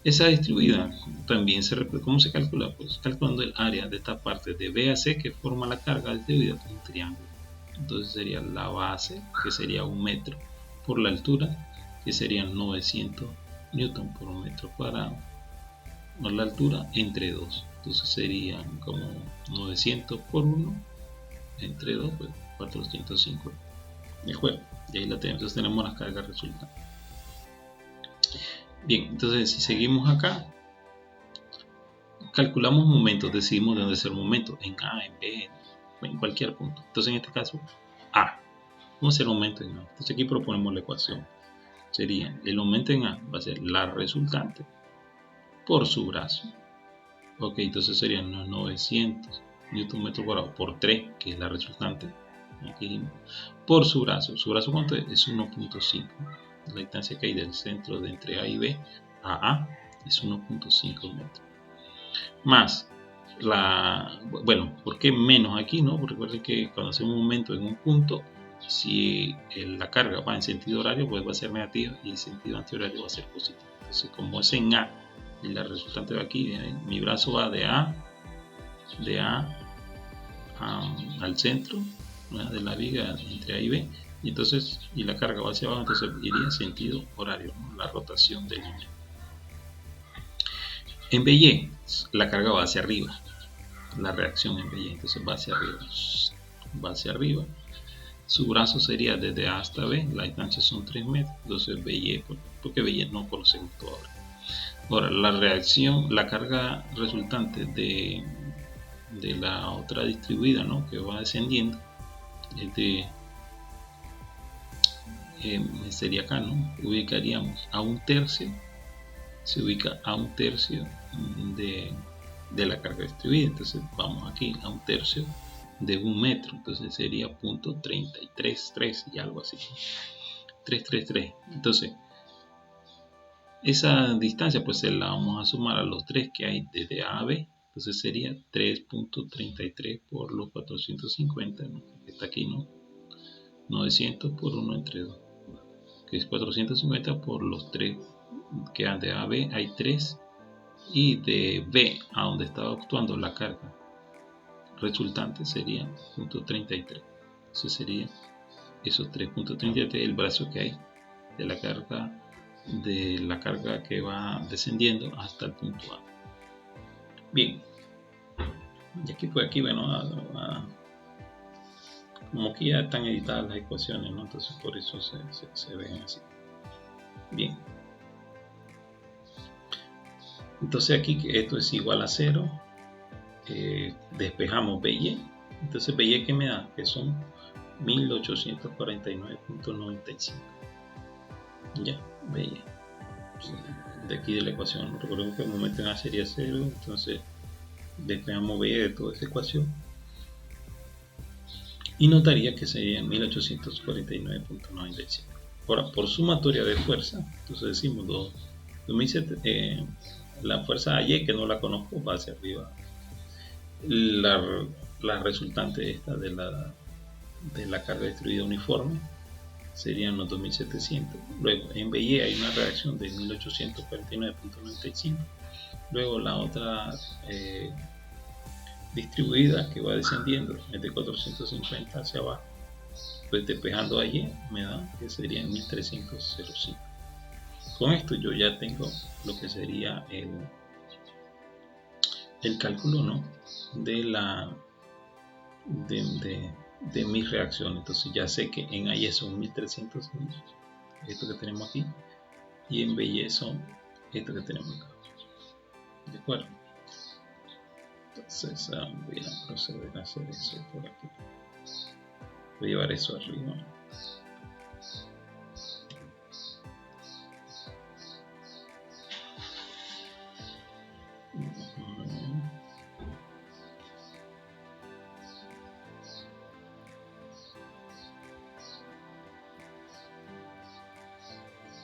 esa distribuida también ¿cómo se calcula? Pues calculando el área de esta parte de B a C que forma la carga distribuida con un triángulo. Entonces sería la base, que sería 1 metro, por la altura, que serían 900 newton por un metro cuadrado, o la altura entre 2. Entonces serían como 900 por 1 entre 2, pues 405. De acuerdo, y ahí la tenemos. Entonces tenemos las cargas resultantes. Bien, entonces si seguimos acá, calculamos momentos, decidimos de dónde es el momento, en A, en B, en cualquier punto. Entonces en este caso, A. Vamos a hacer el momento en A. Entonces aquí proponemos la ecuación. Sería, el momento en A va a ser la resultante por su brazo. Ok, entonces serían 900 newton metro cuadrado por 3, que es la resultante. Aquí, por su brazo. ¿Su brazo cuánto es? Es 1.5. La distancia que hay del centro de entre A y B a A es 1.5 metros. Más bueno, ¿por qué menos aquí? No? Porque recuerden que cuando hacemos un momento en un punto, si la carga va en sentido horario, pues va a ser negativa, y en sentido antihorario va a ser positivo. Entonces, como es en A y la resultante va aquí, mi brazo va de A al centro, ¿no?, de la viga entre A y B, y entonces, y la carga va hacia abajo, entonces iría en sentido horario, ¿no?, la rotación del línea. En BY, la carga va hacia arriba, la reacción en BY, entonces va hacia arriba. Su brazo sería desde A hasta B, la distancia son 3 metros, entonces BY, porque BY no conocemos todavía. Ahora, la reacción, la carga resultante de la otra distribuida, ¿no?, que va descendiendo, sería acá, ¿no? Ubicaríamos a 1/3, se ubica a 1/3 de la carga distribuida. Entonces vamos aquí a 1/3 de 1 metro, entonces sería .333 y algo así, 333. Entonces esa distancia pues se la vamos a sumar a los 3 que hay desde A a B, entonces sería 3.33 por los 450, ¿no?, que está aquí, ¿no? 900 por 1 entre 2, que es 450 por los 3 que de A a B hay 3, y de B a donde estaba actuando la carga resultante sería .33. Eso sería esos 3.33, el brazo que hay de la carga que va descendiendo hasta el punto A. Bien, y aquí bueno, como que ya están editadas las ecuaciones, ¿no? Entonces por eso se ven así. Bien. Entonces aquí esto es igual a 0. Despejamos BY. Entonces BY, ¿qué me da? Que son 1849.95. Ya, BY. De aquí de la ecuación, recordemos que el momento en A sería 0, entonces despejamos BY de toda esa ecuación y notaría que sería 1849.95. Ahora, por sumatoria de fuerza, entonces decimos 2007, la fuerza Y, que no la conozco, va hacia arriba. La resultante esta de la carga distribuida uniforme serían los 2700. Luego en BY hay una reacción de 1849.95. Luego la otra distribuida que va descendiendo es de 450 hacia abajo. Pues despejando allí me da que serían 1305. Con esto yo ya tengo lo que sería el cálculo, ¿no? de mi reacción. Entonces ya sé que en AY son 1300, esto que tenemos aquí, y en BY son esto que tenemos acá. ¿De acuerdo? Entonces voy a proceder a hacer eso por aquí. Voy a llevar eso arriba.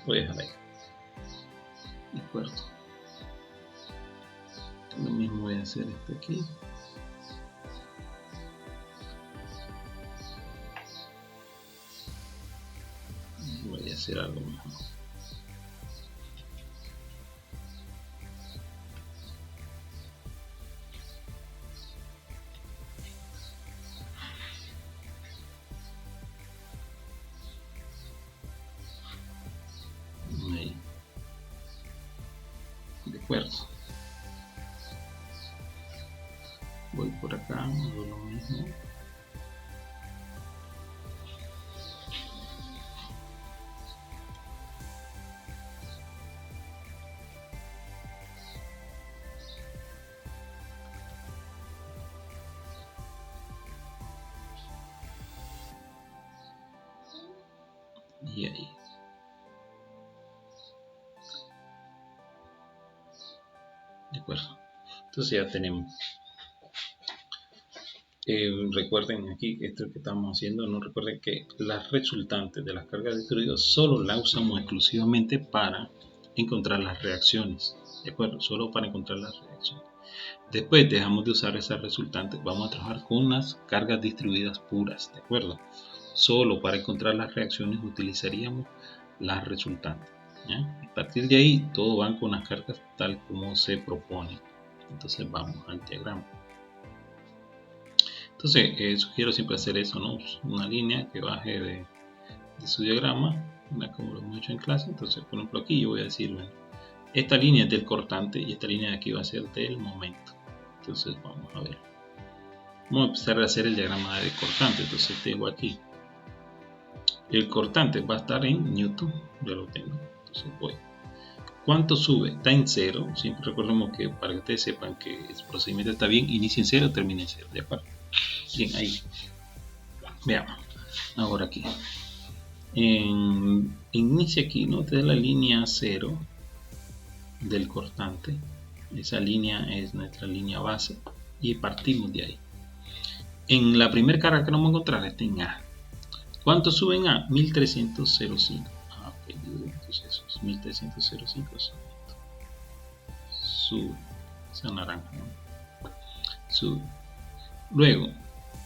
Voy a dejar ahí. De acuerdo. Lo mismo voy a hacer esto aquí. Voy a hacer algo mejor. Ahí. De acuerdo. Voy por acá, hago lo mismo. Y ahí. De acuerdo. Entonces ya tenemos. Recuerden aquí esto que estamos haciendo, no recuerden que las resultantes de las cargas distribuidas solo la usamos exclusivamente para encontrar las reacciones, de acuerdo, solo para encontrar las reacciones. Después dejamos de usar esas resultantes, vamos a trabajar con las cargas distribuidas puras, de acuerdo. Solo para encontrar las reacciones utilizaríamos las resultantes, ¿ya? A partir de ahí todo van con las cargas tal como se propone. Entonces vamos al diagrama. Entonces sugiero siempre hacer eso, ¿no? Una línea que baje de su diagrama, como lo hemos hecho en clase. Entonces, por ejemplo, aquí yo voy a decir, bueno, esta línea es del cortante y esta línea de aquí va a ser del momento. Entonces vamos a ver. Vamos a empezar a hacer el diagrama del cortante. Entonces tengo aquí. El cortante va a estar en Newton, ya lo tengo. Entonces voy. ¿Cuánto sube? Está en 0. Siempre recordemos que para que ustedes sepan que el procedimiento está bien, inicia en 0, termina en 0. ¿De acuerdo? Bien, ahí. Veamos. Ahora aquí. Inicia aquí, ¿no? Esta es la línea 0 del cortante. Esa línea es nuestra línea base. Y partimos de ahí. En la primera carga que nos vamos a encontrar está en A. ¿Cuánto sube en A? 1305. Ah, ok. Entonces eso es 1305. Sube. Esa naranja, ¿no? Sube. Luego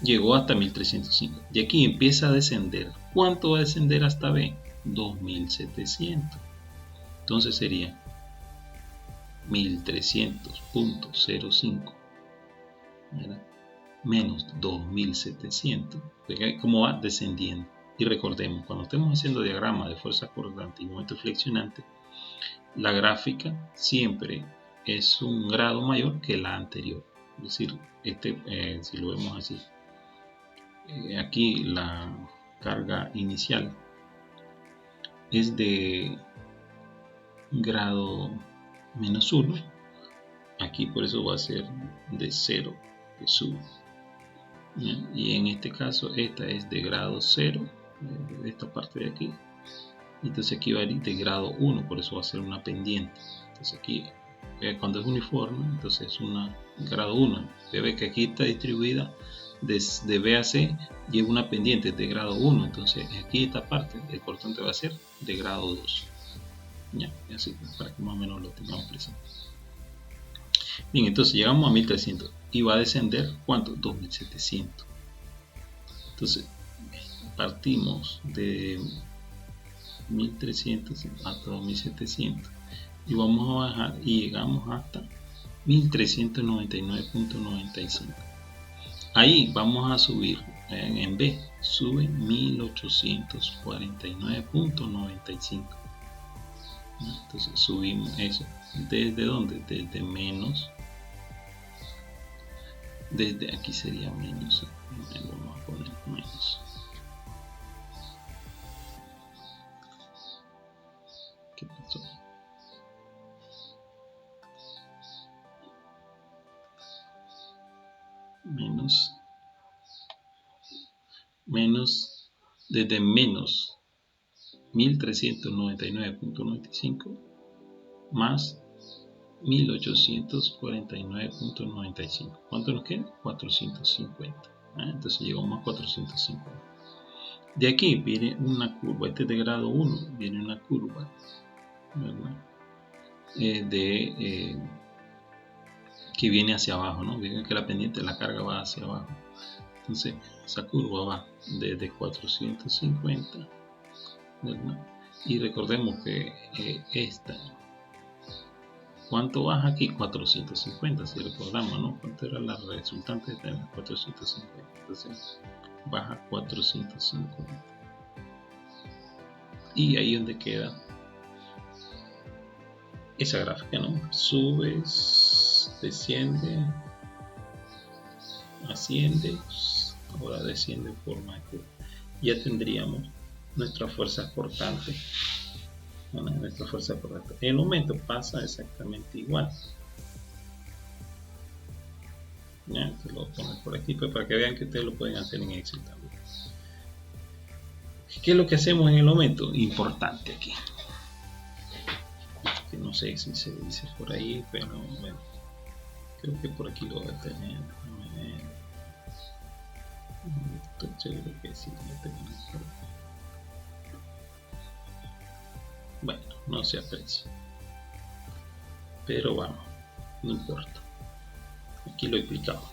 llegó hasta 1305. De aquí empieza a descender. ¿Cuánto va a descender hasta B? 2700. Entonces sería 1300.05 menos 2700. ¿Cómo va descendiendo? Y recordemos, cuando estemos haciendo diagrama de fuerza cortante y momento flexionante, la gráfica siempre es un grado mayor que la anterior. Es decir, si lo vemos así, aquí la carga inicial es de grado -1, aquí por eso va a ser de 0 que sube. ¿Bien? Y en este caso esta es de grado 0, esta parte de aquí, entonces aquí va a ir de grado 1, por eso va a ser una pendiente. Entonces aquí cuando es uniforme, entonces es una grado 1. Ve que aquí está distribuida de B a C y es una pendiente de grado 1, entonces aquí esta parte el cortante va a ser de grado 2. Ya, así para que más o menos lo tengamos presente. Bien, entonces llegamos a 1300 y va a descender ¿cuánto? 2700. Entonces partimos de 1300 hasta 2700 y vamos a bajar y llegamos hasta 1399.95. Ahí vamos a subir en B, sube 1849.95. Entonces subimos eso. ¿Desde dónde? Desde menos. Desde aquí sería menos. Vamos a poner menos. ¿Qué pasó? Menos desde menos 1399.95 más 1849.95. ¿Cuánto nos queda? 450. Entonces llegamos a 450. De aquí viene una curva, este es de grado 1, viene una curva, ¿verdad? Que viene hacia abajo, ¿no? Miren que la pendiente de la carga va hacia abajo. Entonces esa curva va desde 450, ¿verdad? Y recordemos que esta, ¿cuánto baja aquí? 450, si recordamos, ¿no? ¿Cuánto era la resultante de 450? Entonces baja 450. Y ahí es donde queda esa gráfica, ¿no? Subes, desciende, asciende, ahora desciende en forma de curva. Ya tendríamos nuestra fuerza cortante. Nuestra fuerza cortante. En el momento pasa exactamente igual. Ya, te lo voy a poner por aquí, pues, para que vean que ustedes lo pueden hacer en Excel también. ¿Qué es lo que hacemos en el momento? Importante aquí. Que no sé si se dice por ahí, pero bueno, creo que por aquí lo voy a tener. Estoy seguro que sí lo tenemos por aquí. Bueno, no se aprecia, pero vamos, no importa. Aquí lo explicamos.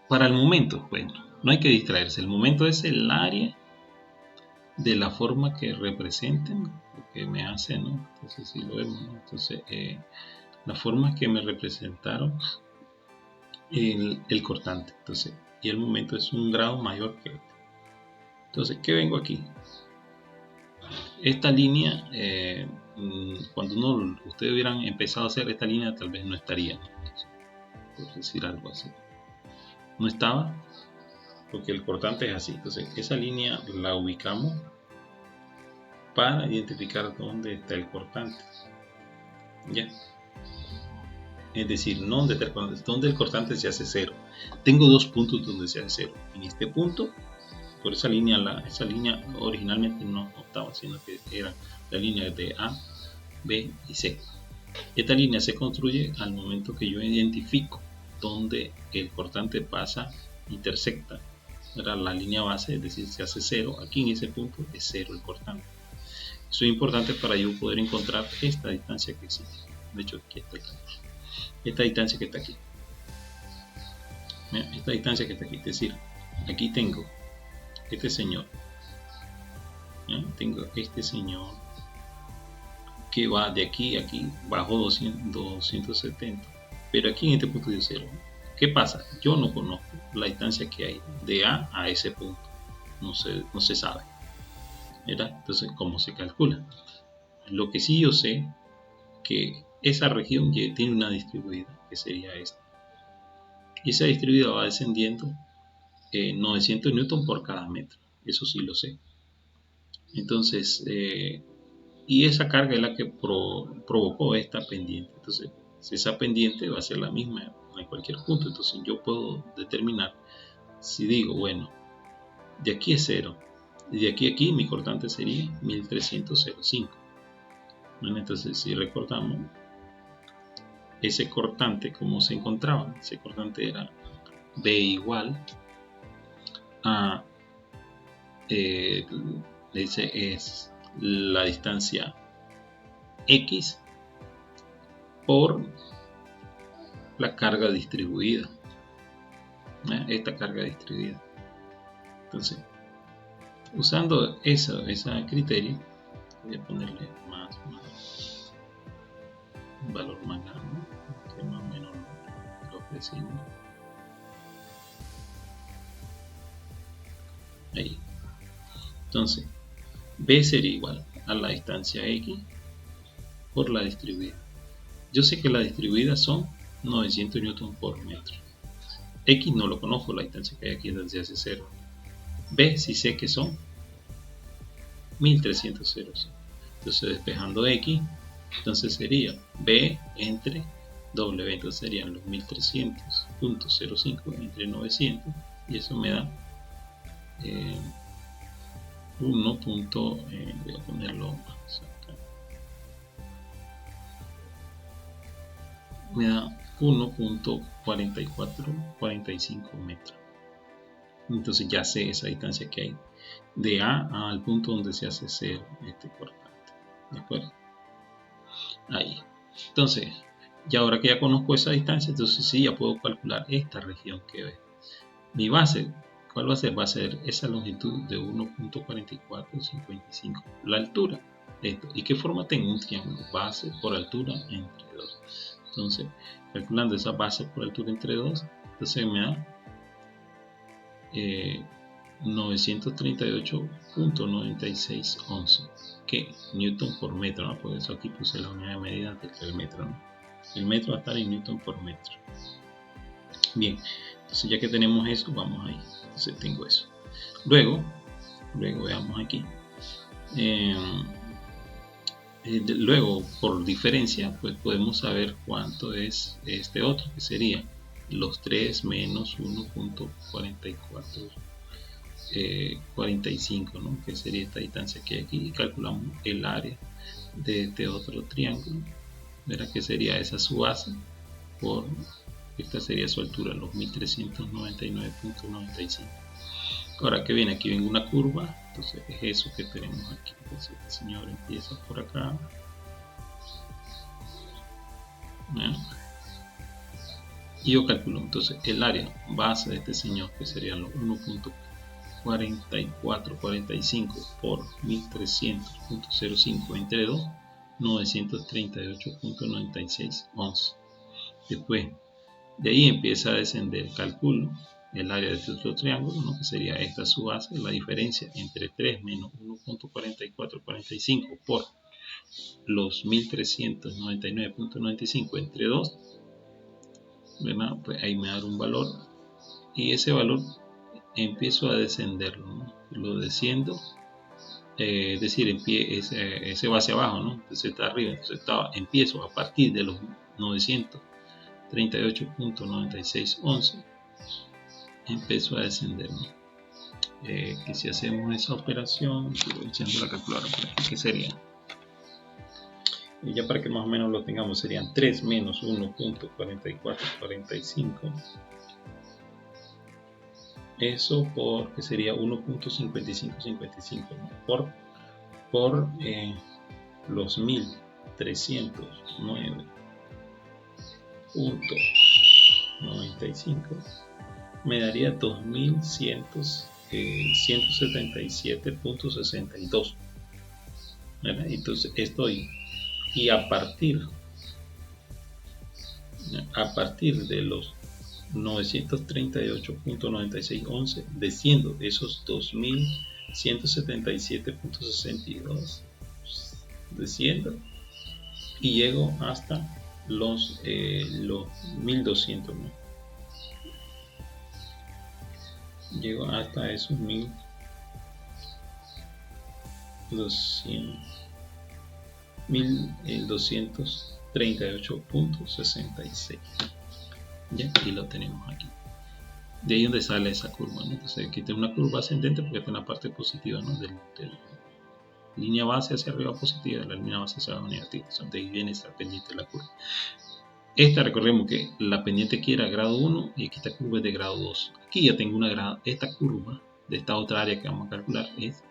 Para el momento, bueno, no hay que distraerse. El momento es el área de la forma que representen lo que me hacen, ¿no? Entonces, si lo vemos, ¿no? Entonces, la forma que me representaron el cortante. Entonces, y el momento es un grado mayor que este. Entonces, ¿qué vengo aquí? Esta línea, cuando ustedes hubieran empezado a hacer esta línea, tal vez no estaría, ¿no? Entonces, por decir algo así. No estaba porque el cortante es así. Entonces, esa línea la ubicamos para identificar dónde está el cortante. ¿Ya? Es decir, no donde el cortante se hace 0. Tengo dos puntos donde se hace 0. En este punto, por esa línea originalmente no estaba, sino que era la línea de A, B y C. Esta línea se construye al momento que yo identifico donde el cortante pasa, intersecta, era la línea base, es decir, se hace 0. Aquí en ese punto es 0 el cortante. Eso es importante para yo poder encontrar esta distancia que existe. De hecho, aquí está el cálculo. Esta distancia que está aquí. Mira, esta distancia que está aquí. Es decir, aquí tengo este señor. Tengo este señor que va de aquí a aquí, bajo 270. Pero aquí en este punto de 0. ¿Qué pasa? Yo no conozco la distancia que hay de A a ese punto. No se sabe. ¿Verdad? Entonces, ¿cómo se calcula? Lo que sí yo sé que esa región tiene una distribuida, que sería esta. y esa distribuida va descendiendo 900 newton por cada metro, eso sí lo sé. Entonces, y esa carga es la que provocó esta pendiente. Entonces, si esa pendiente va a ser la misma en cualquier punto, entonces yo puedo determinar si digo, bueno, de aquí es 0, y de aquí a aquí mi cortante sería 1305. Bueno, entonces, si recordamos, ese cortante, ¿cómo se encontraba? Ese cortante era B igual a, ese es la distancia X por la carga distribuida, esta carga distribuida. Entonces, usando ese criterio, voy a ponerle un valor más grande, que más o menos lo ofrecimos. Ahí. Entonces, B sería igual a la distancia X por la distribuida. Yo sé que la distribuida son 900 newton por metro. X no lo conozco, la distancia que hay aquí, entonces hace 0. B sí sé que son 1300. Entonces despejando X, entonces sería B entre W, entonces serían los 1300.05 entre 900 y eso me da 1. Voy a ponerlo más acá. Me da 1.4445 metros. Entonces ya sé esa distancia que hay de A al punto donde se hace 0 este cortante. ¿De acuerdo? Ahí. Entonces, ya ahora que ya conozco esa distancia, entonces sí, ya puedo calcular esta región que ve. Mi base, ¿cuál va a ser? Va a ser esa longitud de 1.4455. La altura, esto. ¿Y qué forma tengo? Un triángulo. Base por altura entre 2. Entonces, calculando esa base por altura entre 2, entonces me da 938.9611, que newton por metro, ¿no? Por eso aquí puse la unidad de medida del metro, ¿no? El metro va a estar en newton por metro. Bien, entonces ya que tenemos eso, vamos ahí. Entonces tengo eso. Luego veamos aquí. Luego, por diferencia, pues podemos saber cuánto es este otro, que sería los 3 menos 1.4445, ¿no? Que sería esta distancia que hay aquí, y calculamos el área de este otro triángulo. Verá que sería esa su base por esta sería su altura, los 1399.95. Ahora que viene, aquí viene una curva, entonces es eso que tenemos aquí. Entonces el señor empieza por acá. Y yo calculo entonces el área base de este señor, que serían los 1.4445 por 1300.05 entre 2, 938.9611. Después de ahí empieza a descender, calculo el área de este otro triángulo, ¿no? Que sería esta su base, la diferencia entre 3 menos 1.4445 por los 1399.95 entre 2, ¿verdad? Pues ahí me da un valor, y ese valor empiezo a descenderlo, ¿no? Lo desciendo, es decir, ese va hacia abajo, ¿no? Entonces está arriba, entonces empiezo a partir de los 938.9611, empezó a descender, ¿no? Que si hacemos esa operación, estoy echando la calculadora por aquí, ¿qué sería? Y ya para que más o menos lo tengamos, serían 3 menos 1.4445, eso porque sería 1.5555, ¿no? por los 1309.95 me daría 2177.62, ¿verdad? Entonces estoy, y a partir de los 938.9611 desciendo esos 2177.62, desciendo y llego hasta los 1200, ¿no? llego hasta esos 1238.66. Ya, y lo tenemos aquí. De ahí donde sale esa curva, ¿no? Entonces aquí tiene una curva ascendente porque está en la parte positiva, ¿no? Del línea base hacia arriba positiva, la línea base hacia abajo negativa. Entonces de ahí viene esta pendiente de la curva. Esta, recordemos que la pendiente aquí era grado 1 y aquí esta curva es de grado 2. Aquí ya tengo esta curva de esta otra área que vamos a calcular es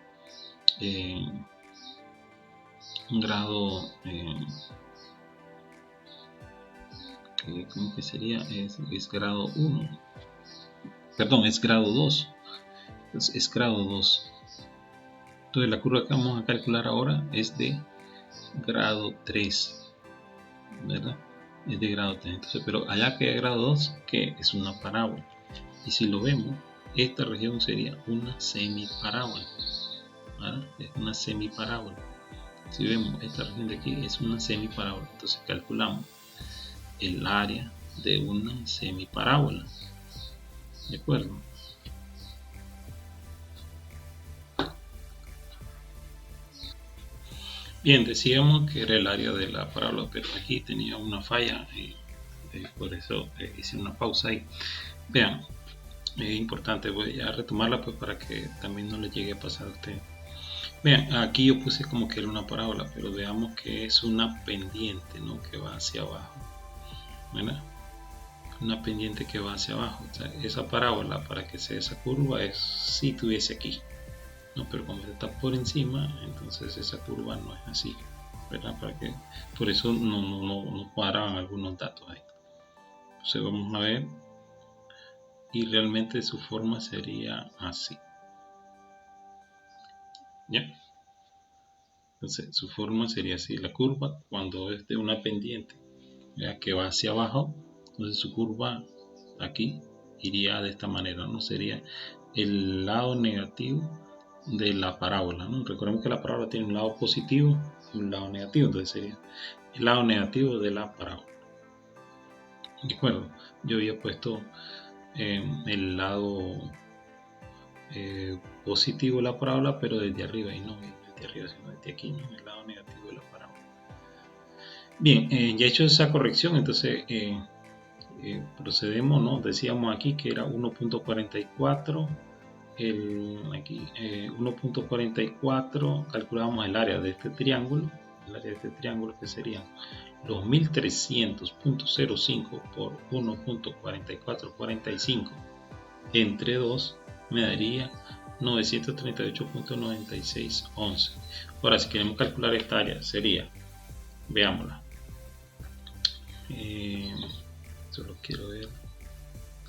un grado, ¿cómo que sería? Es grado 1, perdón, es grado 2. Entonces es grado 2. Entonces la curva que vamos a calcular ahora es de grado 3, ¿verdad? Es de grado 3. Entonces, pero allá que es grado 2, que es una parábola. Y si lo vemos, esta región sería una semiparábola, ¿verdad? Es una semiparábola. Si vemos esta región de aquí es una semiparábola, entonces calculamos el área de una semiparábola, ¿de acuerdo? Bien, decíamos que era el área de la parábola, pero aquí tenía una falla y por eso hice una pausa ahí. Vean, es importante, voy a retomarla pues para que también no le llegue a pasar a usted. Vean, aquí yo puse como que era una parábola, pero veamos que es una pendiente, ¿no? Que va hacia abajo, ¿verdad? Una pendiente que va hacia abajo. O sea, esa parábola, para que sea esa curva, es si tuviese aquí, ¿no? Pero como está por encima, entonces esa curva no es así, ¿verdad? Por eso no cuadraban algunos datos ahí. Entonces vamos a ver, y realmente su forma sería así, ¿ya? Entonces su forma sería así, la curva cuando es de una pendiente, ¿ya? Que va hacia abajo, entonces su curva aquí iría de esta manera, ¿no? Sería el lado negativo de la parábola, ¿no? Recordemos que la parábola tiene un lado positivo y un lado negativo, entonces sería el lado negativo de la parábola. De acuerdo, yo había puesto el lado positivo de la parábola, pero desde arriba, y no desde arriba, sino desde aquí, ¿no? El lado negativo de la parábola. Bien, ya hecho esa corrección, entonces procedemos, ¿no? Decíamos aquí que era 1.44, aquí 1.44, calculamos el área de este triángulo, que serían los 1300.05 por 1.4445 entre 2 me daría 938.9611. Ahora, si queremos calcular esta área, sería, veámosla, solo quiero ver,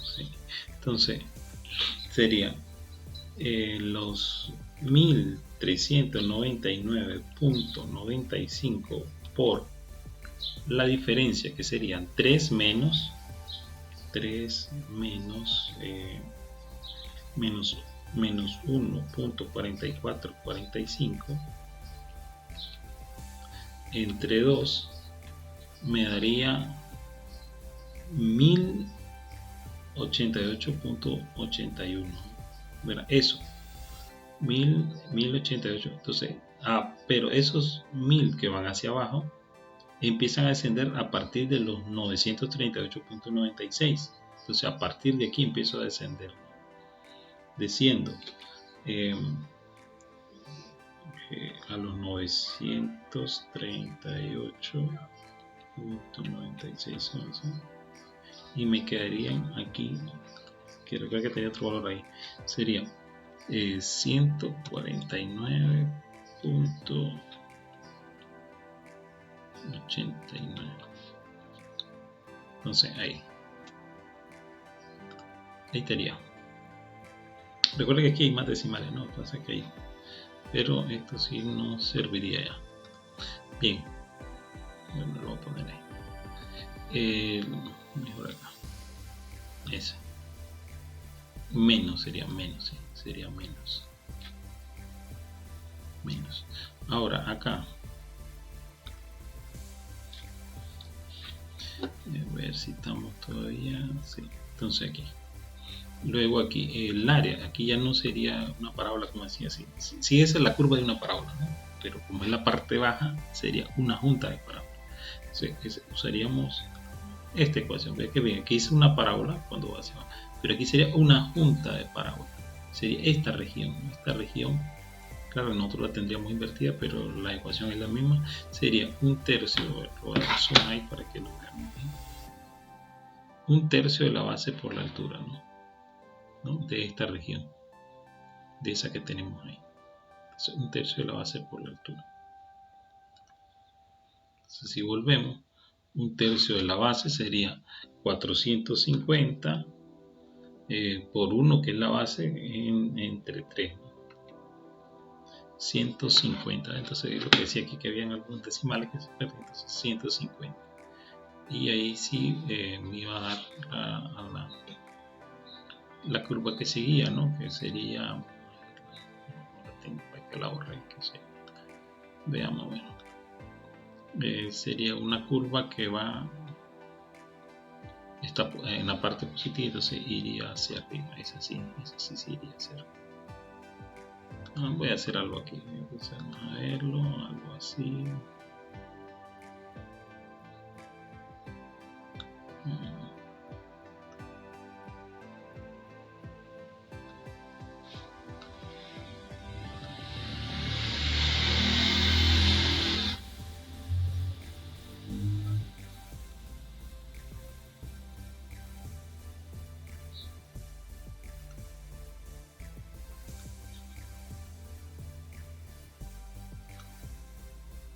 sí. Entonces sería los 1399.95 por la diferencia, que serían 3 menos 1.4445 entre 2 me daría 1088.81. Eso, 1088. Entonces, pero esos 1000 que van hacia abajo empiezan a descender a partir de los 938.96. Entonces, a partir de aquí empiezo a descender. Desciendo a los 938.9611 y me quedarían aquí, que recuerda que tenía otro valor ahí, sería 149.89. Entonces ahí estaría. Recuerda que aquí hay más decimales, ¿no? Entonces que ahí, pero esto sí no serviría ya. Bien, bueno, lo voy a poner ahí. Mejor acá. Ese. Menos sería menos, sí, sería menos. Menos. Ahora acá. A ver si estamos todavía. Sí, entonces aquí. Luego aquí el área, aquí ya no sería una parábola como decía así. Si esa es la curva de una parábola, ¿no? Pero como es la parte baja, sería una junta de parábolas. Entonces, usaríamos esta ecuación. Ve que bien, aquí es una parábola cuando va hacia abajo, pero aquí sería una junta de parábolas. Sería esta región. Esta región, claro, nosotros la tendríamos invertida, pero la ecuación es la misma. Sería un tercio, lo voy a dar zoom ahí para que lo veamos bien. Un tercio de la base por la altura, ¿no? De esta región, de esa que tenemos ahí. Entonces, un tercio de la base por la altura. Entonces, si volvemos, un tercio de la base sería 450 por 1, que es la base, entre 3, ¿no? 150. Entonces, lo que decía aquí que habían algunos decimales que se pierden, entonces 150. Y ahí sí me iba a dar la curva que seguía, ¿no? Que sería, no la tengo para que la borré, que sea. Veamos, bueno. Sería una curva que va, está en la parte positiva, entonces iría hacia arriba. Esa sí iría hacia arriba. Voy a hacer algo aquí, vamos a verlo, algo así.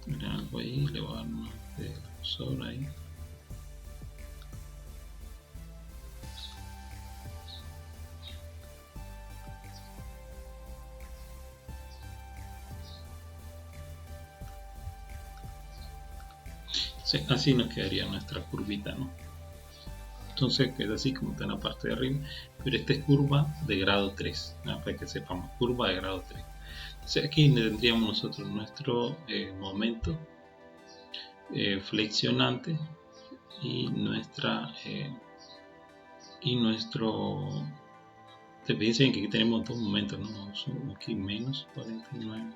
Mira, algo ahí, le voy a dar más de cursor ahí. Sí, así nos quedaría nuestra curvita, ¿no? Entonces queda así como está en la parte de arriba, pero esta es curva de grado 3, ¿no? Para que sepamos, curva de grado 3. Entonces aquí tendríamos nosotros nuestro momento flexionante y nuestro, fíjense que aquí tenemos dos momentos, ¿no? Son aquí menos 49,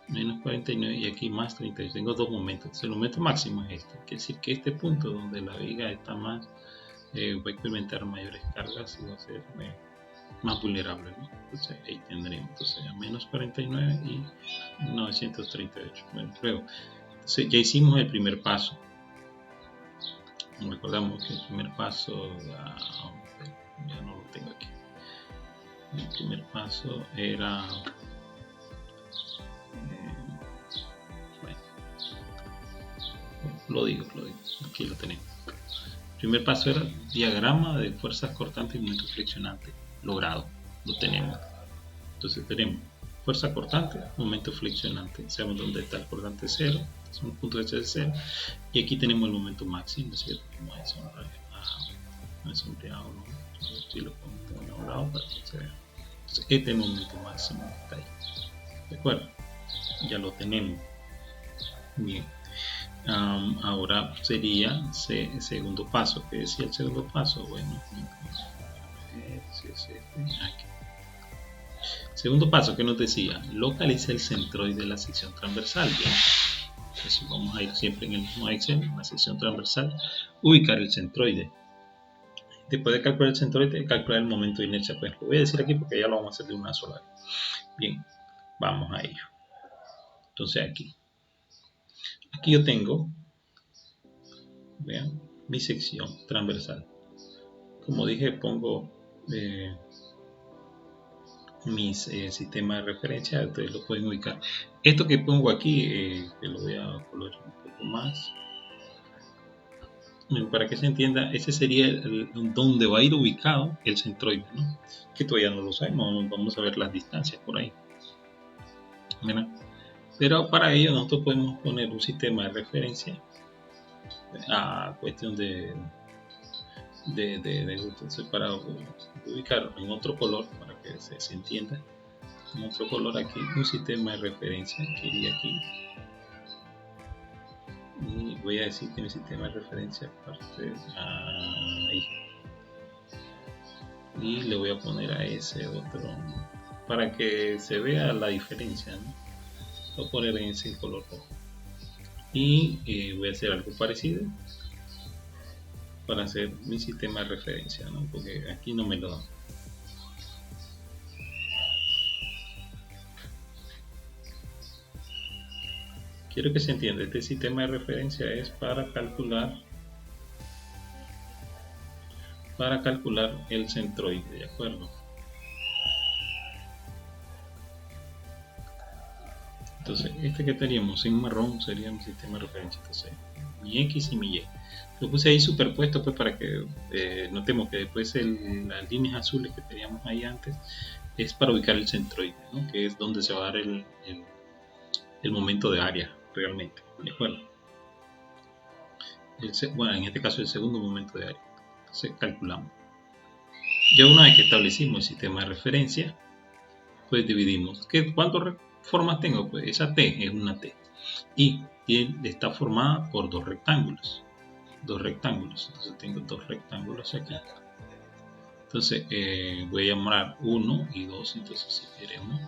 menos 49 y aquí más 38. Tengo dos momentos. Entonces, el momento máximo es este. Quiere decir que este punto donde la viga está más, va a experimentar mayores cargas y va a ser más vulnerable, ¿no? Entonces ahí tendremos entonces a menos 49 y 938. Bueno, luego, entonces ya hicimos el primer paso. Recordamos que el primer paso, ya no lo tengo aquí. El primer paso era, bueno, lo digo, aquí lo tenemos. El primer paso era diagrama de fuerzas cortantes y momento flexionante. Logrado, lo tenemos. Entonces tenemos fuerza cortante, momento flexionante. Sabemos dónde está el cortante 0, son los puntos de 0. Y aquí tenemos el momento máximo, es decir, tenemos eso sombreado, ¿no? Entonces, si lo pongo en un lado para que se vea. Entonces, este es el momento máximo que está ahí. ¿De acuerdo? Ya lo tenemos. Bien. Ahora sería el segundo paso. ¿Qué decía el segundo paso? Bueno, si es aquí. Segundo paso que nos decía, localiza el centroide de la sección transversal. Bien. Entonces vamos a ir siempre en el mismo Excel, en la sección transversal, ubicar el centroide. Después de calcular el centroide, calcular el momento de inercia. Pues lo voy a decir aquí porque ya lo vamos a hacer de una sola vez. Bien, vamos a ello. Entonces aquí yo tengo, vean, mi sección transversal. Como dije, pongo mis sistemas de referencia, entonces lo pueden ubicar. Esto que pongo aquí, que lo voy a colocar un poco más, para que se entienda, ese sería donde va a ir ubicado el centroide, ¿no? Que todavía no lo sabemos, vamos a ver las distancias por ahí. ¿Verdad? Pero para ello nosotros podemos poner un sistema de referencia a cuestión de para ubicar en otro color, para que se entienda, en otro color aquí, un sistema de referencia que iría aquí. y voy a decir que mi sistema de referencia parte ahí, y le voy a poner a ese otro para que se vea la diferencia, ¿no? Voy a poner en ese color rojo y voy a hacer algo parecido para hacer mi sistema de referencia, ¿no? Porque aquí no me lo da. Quiero que se entienda, este sistema de referencia es para calcular el centroide, ¿de acuerdo? Entonces, este que teníamos en marrón sería mi sistema de referencia. Entonces, mi X y mi Y. Lo puse ahí superpuesto pues para que notemos que después las líneas azules que teníamos ahí antes es para ubicar el centroide, ¿no? Que es donde se va a dar el momento de área realmente, ¿de acuerdo? Bueno, en este caso el segundo momento de área. Entonces calculamos. Ya una vez que establecimos el sistema de referencia, pues dividimos. ¿Cuántas formas tengo? Pues esa T es una T. Y está formada por dos rectángulos. Entonces tengo dos rectángulos aquí. Entonces voy a llamar 1 y 2. Entonces si queremos,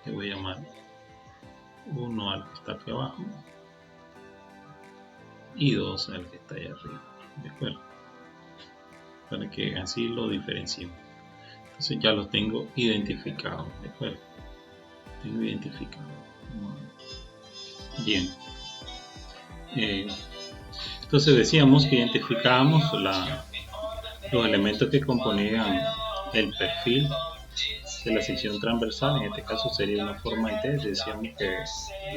le voy a llamar 1 al que está aquí abajo y 2 al que está allá arriba. ¿De acuerdo? Para que así lo diferenciemos. Entonces ya los tengo identificados. ¿De acuerdo? Tengo identificado. Bien. Entonces decíamos que identificábamos los elementos que componían el perfil de la sección transversal. En este caso sería una forma de T. Decíamos que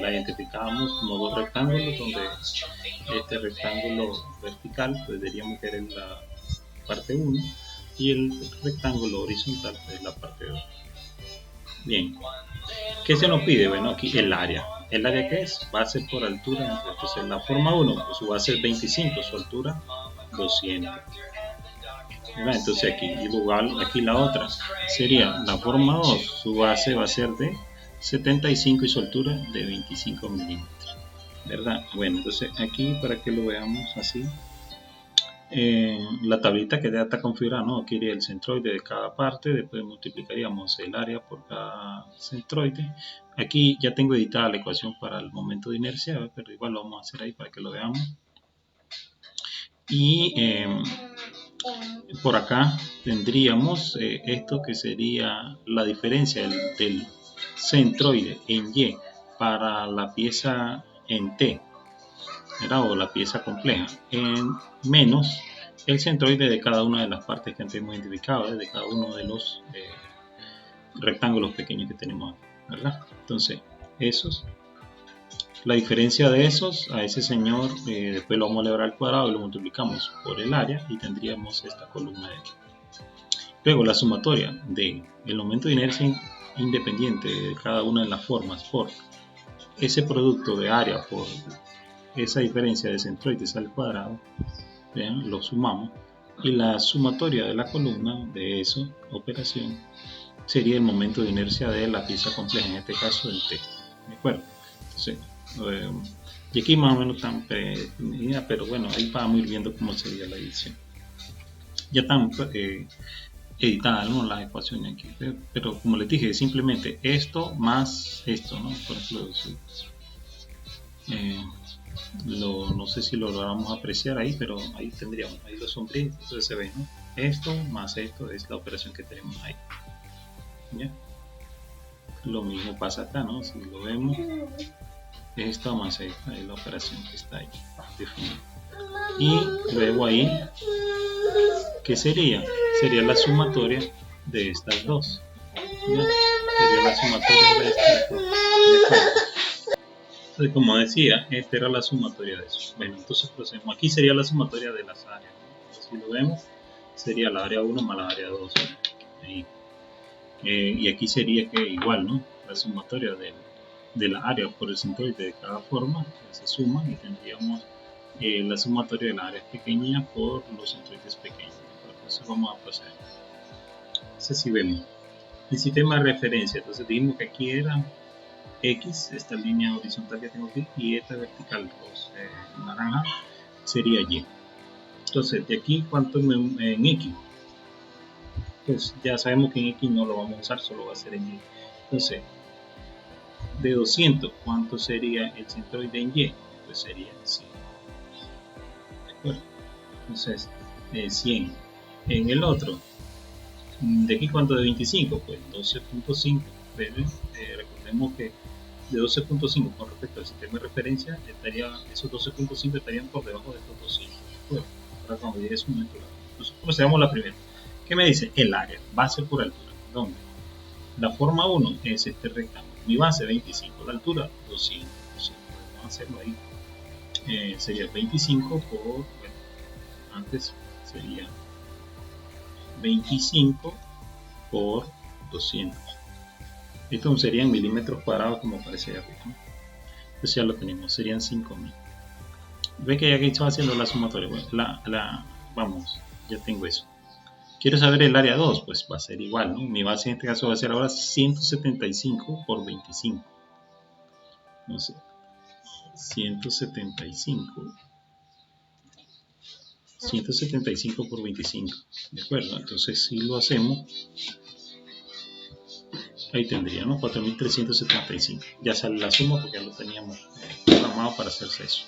la identificábamos como dos rectángulos, donde este rectángulo vertical pues diríamos que era la parte 1 y el rectángulo horizontal es la parte 2. Bien, ¿qué se nos pide? Bueno, aquí el área. ¿El área qué es? Base por altura. Entonces la forma 1, pues su base es 25, su altura 200. Entonces aquí igual, aquí la otra sería la forma 2, su base va a ser de 75 y su altura de 25 milímetros, ¿verdad? Bueno, entonces aquí para que lo veamos así, la tablita que ya está configurada, ¿no? Aquí iría el centroide de cada parte, después multiplicaríamos el área por cada centroide. Aquí ya tengo editada la ecuación para el momento de inercia, pero igual lo vamos a hacer ahí para que lo veamos. Y por acá tendríamos esto que sería la diferencia del centroide en Y para la pieza en T, ¿verdad? O la pieza compleja, en menos el centroide de cada una de las partes que antes hemos identificado, de cada uno de los rectángulos pequeños que tenemos aquí, ¿verdad? Entonces, la diferencia de esos a ese señor, después lo vamos a elevar al cuadrado y lo multiplicamos por el área y tendríamos esta columna de aquí. Luego la sumatoria del momento de inercia independiente de cada una de las formas por ese producto de área por esa diferencia de centroides al cuadrado, ¿vean? Lo sumamos, y la sumatoria de la columna de esa operación sería el momento de inercia de la pieza compleja, en este caso el T. ¿De acuerdo? Entonces, y aquí más o menos tan predefinida, pero bueno, ahí vamos a ir viendo cómo sería la edición. Ya están editadas, ¿no?, las ecuaciones aquí, pero como les dije, simplemente esto más esto, ¿no? Por ejemplo, no sé si lo vamos a apreciar ahí, pero ahí tendríamos, ahí los sombritos, entonces se ve, ¿no? Esto más esto es la operación que tenemos ahí. ¿Ya? Lo mismo pasa acá, ¿no? Si lo vemos, esta más esta es la operación que está ahí definida. Y luego ahí, ¿qué sería? Sería la sumatoria de estas dos. ¿Ya? Sería la sumatoria de estas dos. Entonces, como decía, esta era la sumatoria de eso. Bueno, entonces procedemos. Aquí sería la sumatoria de las áreas, ¿no? Si lo vemos, sería la área 1 más la área 2. Ahí. Y aquí sería que igual, ¿no? La sumatoria de la área por el centroide de cada forma se suma y tendríamos la sumatoria de las áreas pequeñas por los centroides pequeños. Entonces vamos a proceder. Entonces si vemos el sistema de referencia, entonces dijimos que aquí era X, esta línea horizontal que tengo aquí, y esta vertical, naranja, sería Y. Entonces, de aquí, ¿cuánto en X? Pues ya sabemos que en X no lo vamos a usar, solo va a ser en Y. Entonces, de 200, ¿cuánto sería el centroide en Y? Pues sería 100. ¿De acuerdo? Entonces, 100. En el otro, ¿de aquí cuánto de 25? Pues 12.5. Recordemos que de 12.5 con respecto al sistema de referencia, esos 12.5 estarían por debajo de estos 200. Bueno, ahora cuando llegue su momento. Entonces, procedamos la primera. ¿Qué me dice? El área, base por altura. ¿Dónde? La forma 1 es este rectángulo. Mi base 25, la altura 200. Vamos a hacerlo ahí. Sería 25 por, bueno, antes sería 25 por 200. Esto serían milímetros cuadrados como aparece ahí arriba, ¿no? Entonces ya lo tenemos, serían 5000. Ve que ya que estaba haciendo la sumatoria. Bueno, vamos, ya tengo eso. Quiero saber el área 2, pues va a ser igual, ¿no? Mi base en este caso va a ser ahora 175 por 25. No sé, 175 por 25, ¿de acuerdo? Entonces si lo hacemos, ahí tendríamos 4375. Ya sale la suma porque ya lo teníamos programado para hacerse eso.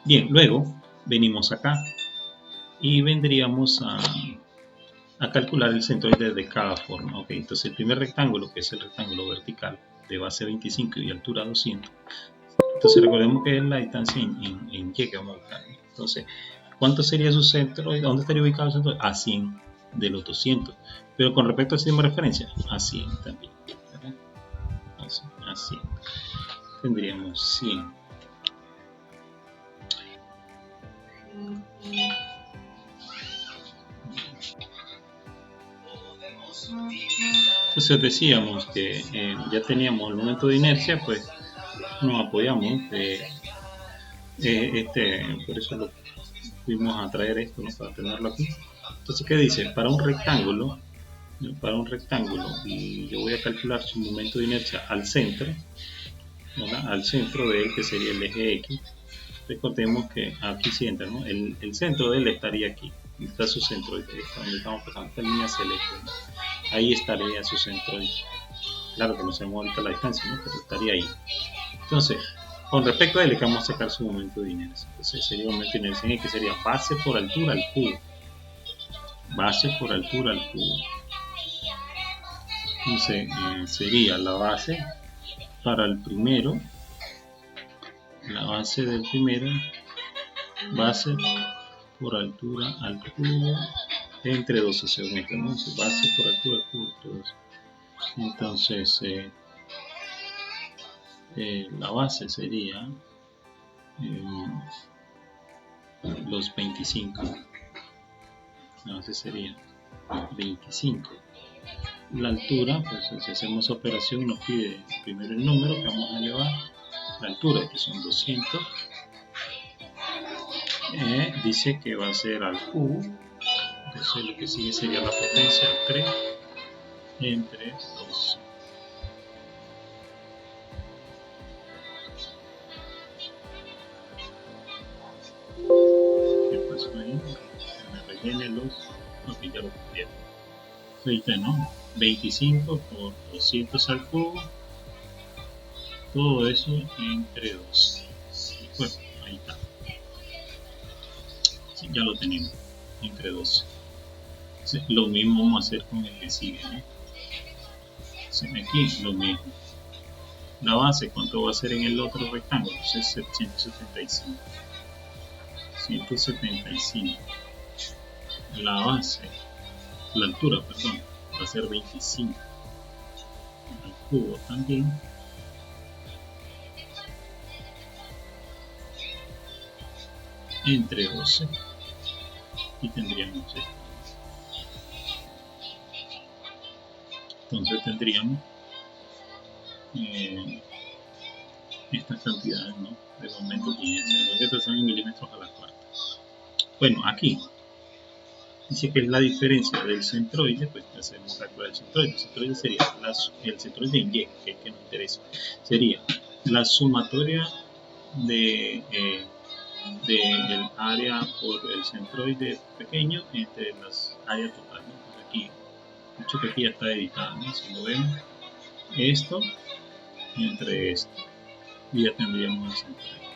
Bien, luego venimos acá y vendríamos a calcular el centroide de cada forma. Ok, entonces el primer rectángulo, que es el rectángulo vertical de base 25 y altura 200. Entonces recordemos que es la distancia en Y que vamos a buscar. Entonces, ¿cuánto sería su centroide? ¿Dónde estaría ubicado el centroide? A 100 de los 200. Pero con respecto al sistema de referencia, a 100 también. ¿Verdad? A 100. Tendríamos 100. Entonces decíamos que ya teníamos el momento de inercia, pues nos apoyamos por eso lo fuimos a traer esto, ¿no? Para tenerlo aquí. Entonces, ¿qué dice? Para un rectángulo, y yo voy a calcular su momento de inercia al centro, ¿verdad? Al centro de él, que sería el eje X. Recordemos que aquí se entra, ¿no? El centro de él estaría aquí. Está su centro, donde estamos pasando esta línea celeste, ¿no? Ahí estaría su centro. Claro que no sabemos ahorita la distancia, ¿no? Pero estaría ahí. Entonces, con respecto a él, le vamos a sacar su momento de inercia. Entonces, sería un momento de inercia en el que sería base por altura al cubo. Base por altura al cubo. Entonces, sería la base para el primero. La base del primero. Base por altura al cubo entre 12 según este, ¿no? Base por altura al cubo entre 12. Entonces, la base sería los 25. La base sería 25. La altura, pues si hacemos operación nos pide primero el número que vamos a elevar, la altura que son 200, dice que va a ser al cubo, entonces lo que sigue sería la potencia 3 entre 2. ¿Qué pasó ahí? Me rellene los, ok, ya lo pusieron. Ahorita no, 25 por 200 al cubo, todo eso entre 2. Bueno, ahí está. Sí, ya lo tenemos, entre 12. Sí, lo mismo vamos a hacer con el que sigue, ¿no? Sí, aquí lo mismo. La base, ¿cuánto va a ser en el otro rectángulo? Es 175. 175. La base, la altura, perdón, va a ser 25. El cubo también. Entre 12. Y tendríamos esto. Entonces tendríamos estas cantidades, ¿no? De momentos de inercia. Los que son en milímetros a la cuarta. Bueno, aquí Dice que es la diferencia del centroide, pues hacemos calcular el centroide. El centroide sería el centroide en Y, que es el que nos interesa. Sería la sumatoria del área por el centroide pequeño entre las áreas totales. Entonces aquí, dicho que aquí ya está editado, ¿no? Si lo vemos, esto entre esto, y ya tendríamos el centroide.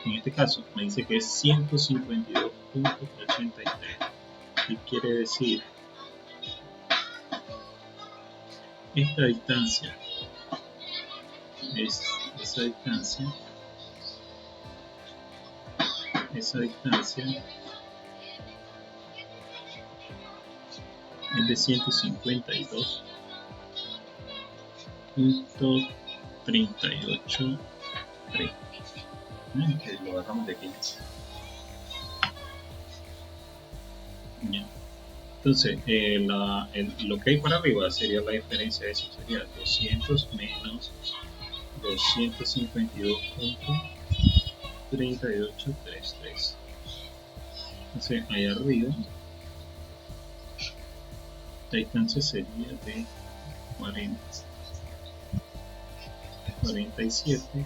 En este caso me dice que es 152.83. ¿Qué quiere decir? Esta distancia es esa distancia es de 152.383. Que lo bajamos de 15. Ya. Entonces, lo que hay para arriba sería la diferencia de eso, sería 200 menos 252.3833. Entonces, ahí arriba, la distancia sería de 47.617.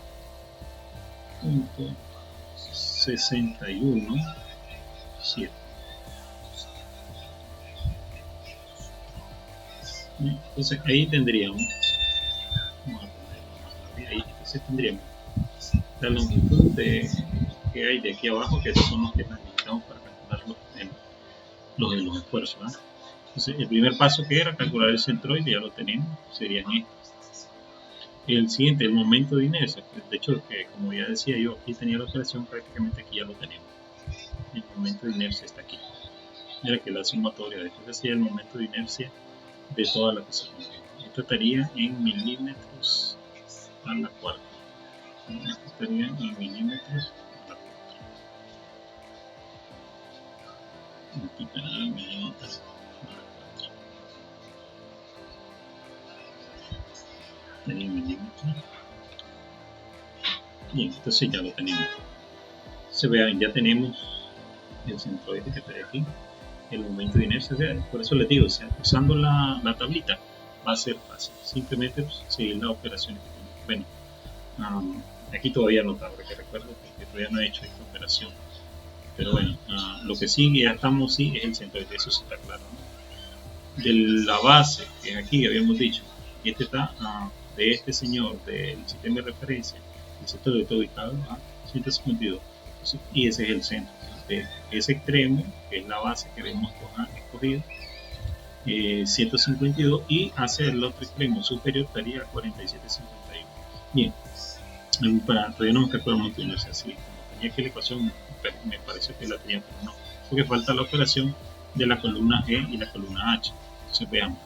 Entonces ahí tendríamos, la longitud que hay de aquí abajo, que son los que necesitamos para calcular los esfuerzos, ¿verdad? Entonces el primer paso, que era calcular el centroide, ya lo tenemos, serían estos. El siguiente, el momento de inercia. De hecho, como ya decía yo, aquí tenía la operación, prácticamente aquí ya lo tenemos. El momento de inercia está aquí. Mira que la sumatoria de esto sería el momento de inercia de toda la que se mueve. Esto estaría en milímetros a la cuarta. Esto estaría en milímetros a la cuarta. Aquí estaría en milímetros a la cuarta. Estaría en milímetros. Bien, entonces ya lo tenemos. Se vean, ya tenemos el centroide que está aquí, el momento de inercia. O sea, por eso les digo, o sea, usando la tablita va a ser fácil. Simplemente pues, seguir las operaciones que tenemos. Bueno, aquí todavía no está, porque recuerdo que todavía no he hecho esta operación. Pero bueno, lo que sí ya estamos, sí, es el centroide, eso sí está claro, ¿no? De la base, que es aquí, habíamos dicho, y este está de este señor del sistema de referencia, el centroide está ubicado a 152, y ese es el centro. De ese extremo, que es la base que hemos escogido, 152, y hacia el otro extremo superior estaría 47.51. Bien, todavía no me calculamos que no sea así. Como tenía aquí la ecuación, me parece que la tenía, pero no, porque falta la operación de la columna E y la columna H. Entonces veamos,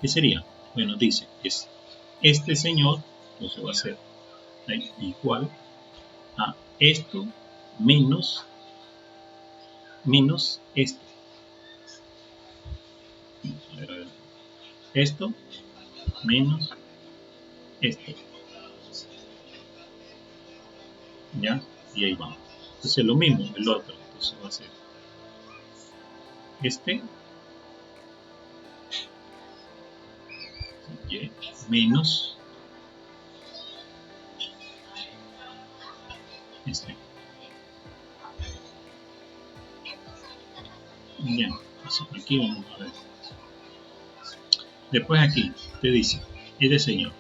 ¿qué sería? Bueno, dice, es este señor, entonces va a ser igual a esto menos esto. A ver. Esto menos esto. ¿Ya? Y ahí vamos. Entonces lo mismo, el otro. Entonces va a ser este y menos este. Ya, entonces aquí vamos a ver. Después aquí te dice, este señor,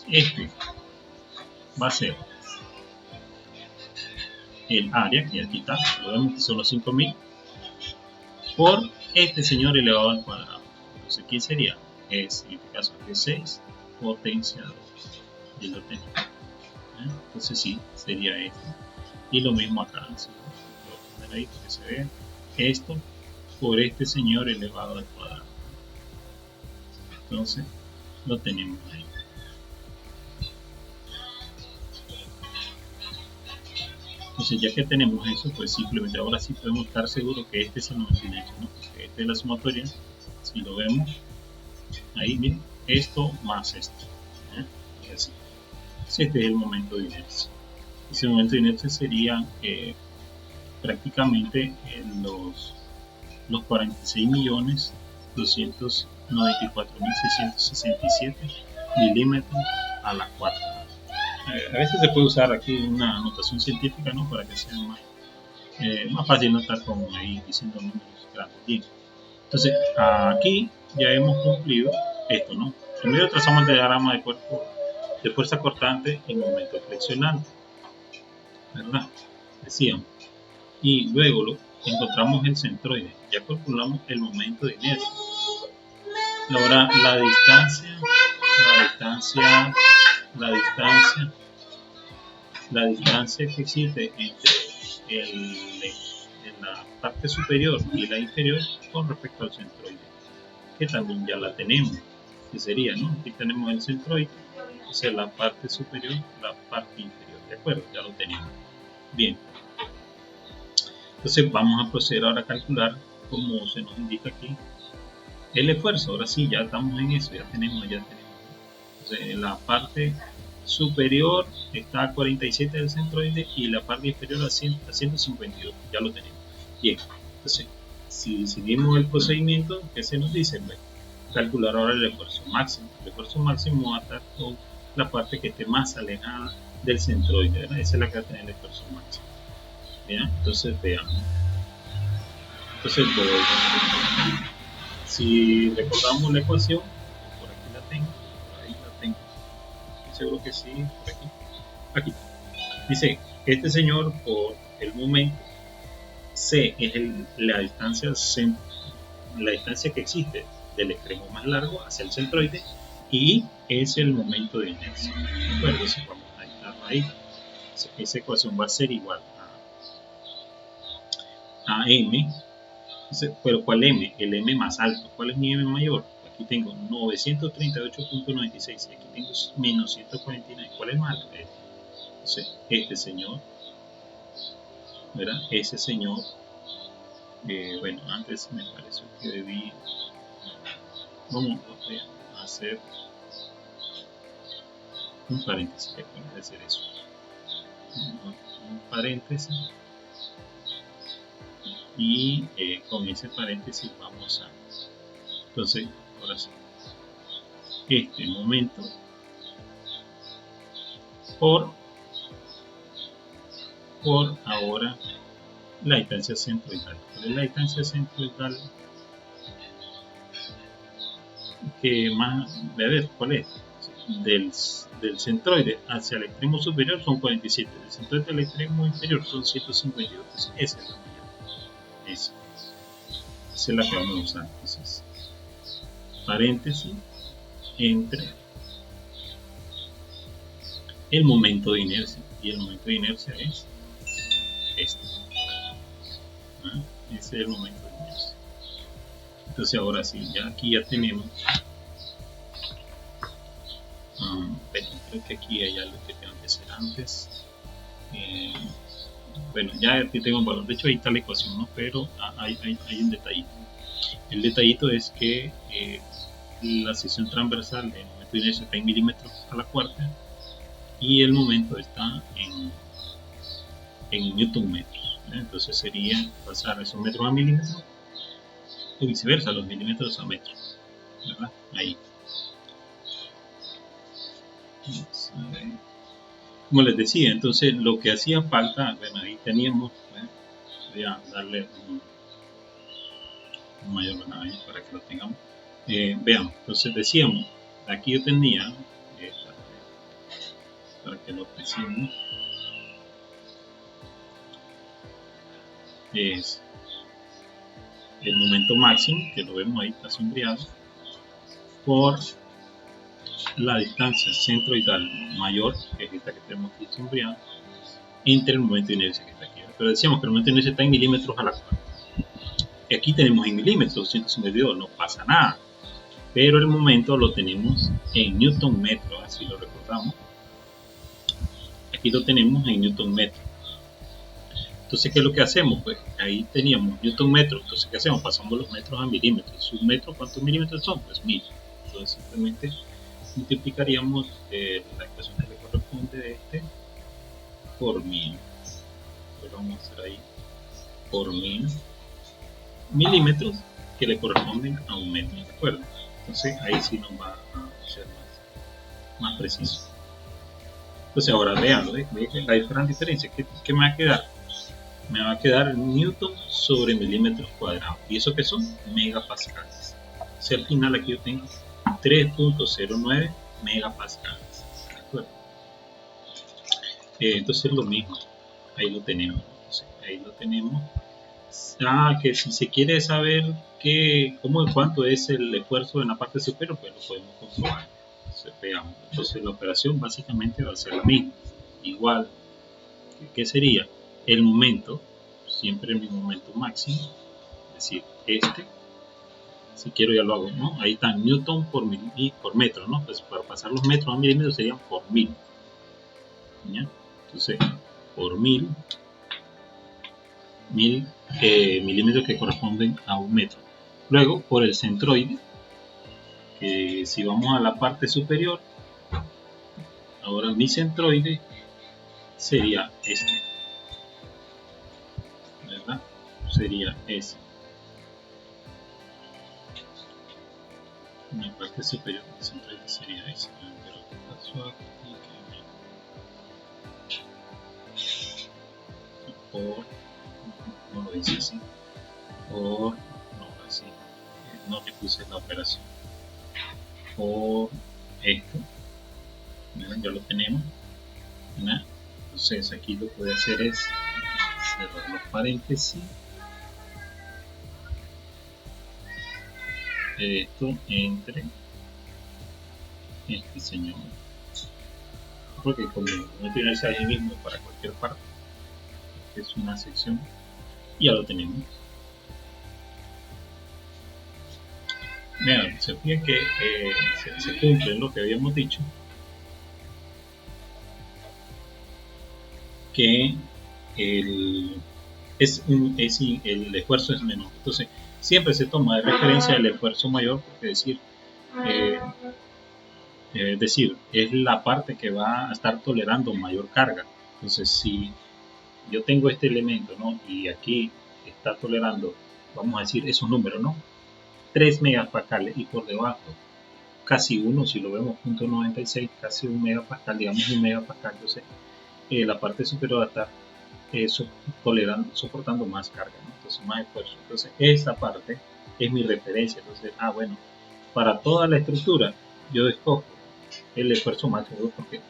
este va a ser el área, que aquí está, lo vemos que son los 5000, por este señor elevado al cuadrado. Entonces, ¿quién sería? Es, en este caso, es 6 potencia 2. Y lo tenemos. Entonces sí, sería esto. Y lo mismo acá. ¿Sí? Lo voy a poner ahí para que se vea. Esto por este señor elevado al cuadrado. Entonces, lo tenemos ahí. Entonces, ya que tenemos eso, pues simplemente ahora sí podemos estar seguros que este es el momento de inercia, ¿no? Porque esta es la sumatoria. Si lo vemos, ahí miren, esto más esto. Y así. Este es el momento de inercia. Ese momento de inercia sería, prácticamente los 46.294.667 milímetros a la cuarta. A veces se puede usar aquí una notación científica, ¿no? Para que sea más fácil, no estar como ahí diciendo números grandes. Bien, entonces aquí ya hemos cumplido esto, ¿no? Primero trazamos el diagrama de cuerpo de fuerza cortante y momento flexionante, ¿verdad? Decíamos. Y luego encontramos el centroide, ya calculamos el momento de inercia. Ahora la distancia que existe entre la parte superior y la inferior con respecto al centroide, que también ya la tenemos, que sería, ¿no? Aquí tenemos el centroide, o sea, la parte superior, la parte inferior, ¿de acuerdo? Ya lo tenemos. Bien. Entonces vamos a proceder ahora a calcular, como se nos indica aquí, el esfuerzo. Ahora sí, ya estamos en eso, ya tenemos. Entonces, en la parte superior está a 47 del centroide y la parte inferior a 152, ya lo tenemos. Bien, entonces, si seguimos el procedimiento, ¿qué se nos dice? Bueno, calcular ahora el esfuerzo máximo. El esfuerzo máximo va a estar con la parte que esté más alejada del centroide, ¿verdad? Esa es la que va a tener el esfuerzo máximo. Bien, entonces veamos. Entonces, si recordamos la ecuación, por aquí la tengo, por ahí la tengo, seguro que sí, por aquí. Dice, este señor por el momento C es la distancia que existe del extremo más largo hacia el centroide y es el momento de inercia. Entonces vamos a dejarlo ahí. Esa ecuación va a ser igual a M. Pero ¿cuál M? El M más alto. ¿Cuál es mi M mayor? Aquí tengo 938.96. Aquí tengo menos 149. ¿Cuál es más alto? Entonces, este señor, ¿verdad? Ese señor, bueno, antes me pareció que debí, vamos a hacer un paréntesis. ¿Qué puede decir eso? Un paréntesis. Y con ese paréntesis vamos a, entonces, ahora sí, este momento por ahora la distancia centroidal. ¿Cuál es la distancia centroidal? Que más, a ver, ¿cuál es? Del centroide hacia el extremo superior son 47, del centroide al extremo inferior son 152. Entonces, esa es la mayor. Esa es la que vamos a usar. Entonces, paréntesis entre el momento de inercia, y el momento de inercia es este. Ese es el momento de inercia. Entonces ahora sí, ya aquí ya tenemos, bueno, creo que aquí hay algo que tengo que hacer antes. Bueno, ya aquí tengo un valor, de hecho ahí está la ecuación, ¿no? Pero hay un detallito. El detallito es que la sección transversal del momento de inercia está en milímetros a la cuarta y el momento está en newton metros. Entonces sería pasar esos metros a milímetros o viceversa, los milímetros a metros, ¿verdad? Ahí. Como les decía, entonces lo que hacía falta, bueno, ahí teníamos, voy a darle un mayor ahí para que lo tengamos. Veamos, entonces decíamos, aquí yo tenía, para que lo apreciemos, es el momento máximo, que lo vemos ahí, está sombreado, por la distancia centroidal mayor, que es esta que tenemos aquí sombreada, entre el momento de inercia que está aquí. Pero decíamos que el momento de inercia está en milímetros a la cuarta. Y aquí tenemos en milímetros, 252, no pasa nada. Pero el momento lo tenemos en newton metro, así lo recordamos. Aquí lo tenemos en newton metro. Entonces, ¿qué es lo que hacemos? Pues ahí teníamos newton metro. Entonces, ¿qué hacemos? Pasamos los metros a milímetros. ¿Un metro cuántos milímetros son? Pues 1000. Entonces, simplemente multiplicaríamos la ecuación que le corresponde de este por 1000. Lo vamos a hacer ahí. por 1000 milímetros que le corresponden a un metro, ¿de acuerdo? Entonces ahí sí nos va a ser más preciso. Entonces ahora vean la gran diferencia. ¿Qué me va a quedar? Me va a quedar newton sobre milímetros cuadrados. ¿Y eso qué son? Megapascales. O sea, al final aquí yo tengo 3.09 megapascales. ¿De acuerdo? Entonces lo mismo. Ahí lo tenemos. Entonces, ahí lo tenemos. Que si se quiere saber cuánto es el esfuerzo en la parte superior, pues lo podemos comprobar. Entonces, veamos. Entonces la operación básicamente va a ser la misma. Igual, ¿qué sería? El momento, siempre mi momento máximo, es decir, si quiero ya lo hago, ¿no? Ahí está newton por metro, ¿no? Pues para pasar los metros a milímetros serían por 1000, ¿ya? Entonces, por 1000 milímetros que corresponden a un metro. Luego, por el centroide, que si vamos a la parte superior, ahora mi centroide sería este, ¿verdad? Sería ese. En la parte superior del centroide sería ese. Por, no lo dice así, por, no, así, no le puse la operación, por esto, ¿verdad? Ya lo tenemos, ¿verdad? Entonces aquí lo que voy a hacer es cerrar los paréntesis, esto entre este señor, porque como no tiene ese ahí mismo para cualquier parte, es una sección, y ya lo tenemos. Vean, se fija que se cumple lo que habíamos dicho, que el esfuerzo es menor. Entonces, siempre se toma de referencia el esfuerzo mayor, porque es la parte que va a estar tolerando mayor carga. Entonces, si yo tengo este elemento, ¿no? Y aquí está tolerando, vamos a decir, esos números, ¿no? 3 megapascales y por debajo casi 1, si lo vemos, 0.96, casi 1 megapascal, digamos 1 megapascal, entonces la parte superior va a estar soportando más carga, ¿no? Entonces más esfuerzo. Entonces esta parte es mi referencia. Entonces, bueno, para toda la estructura yo escojo el esfuerzo máximo, porque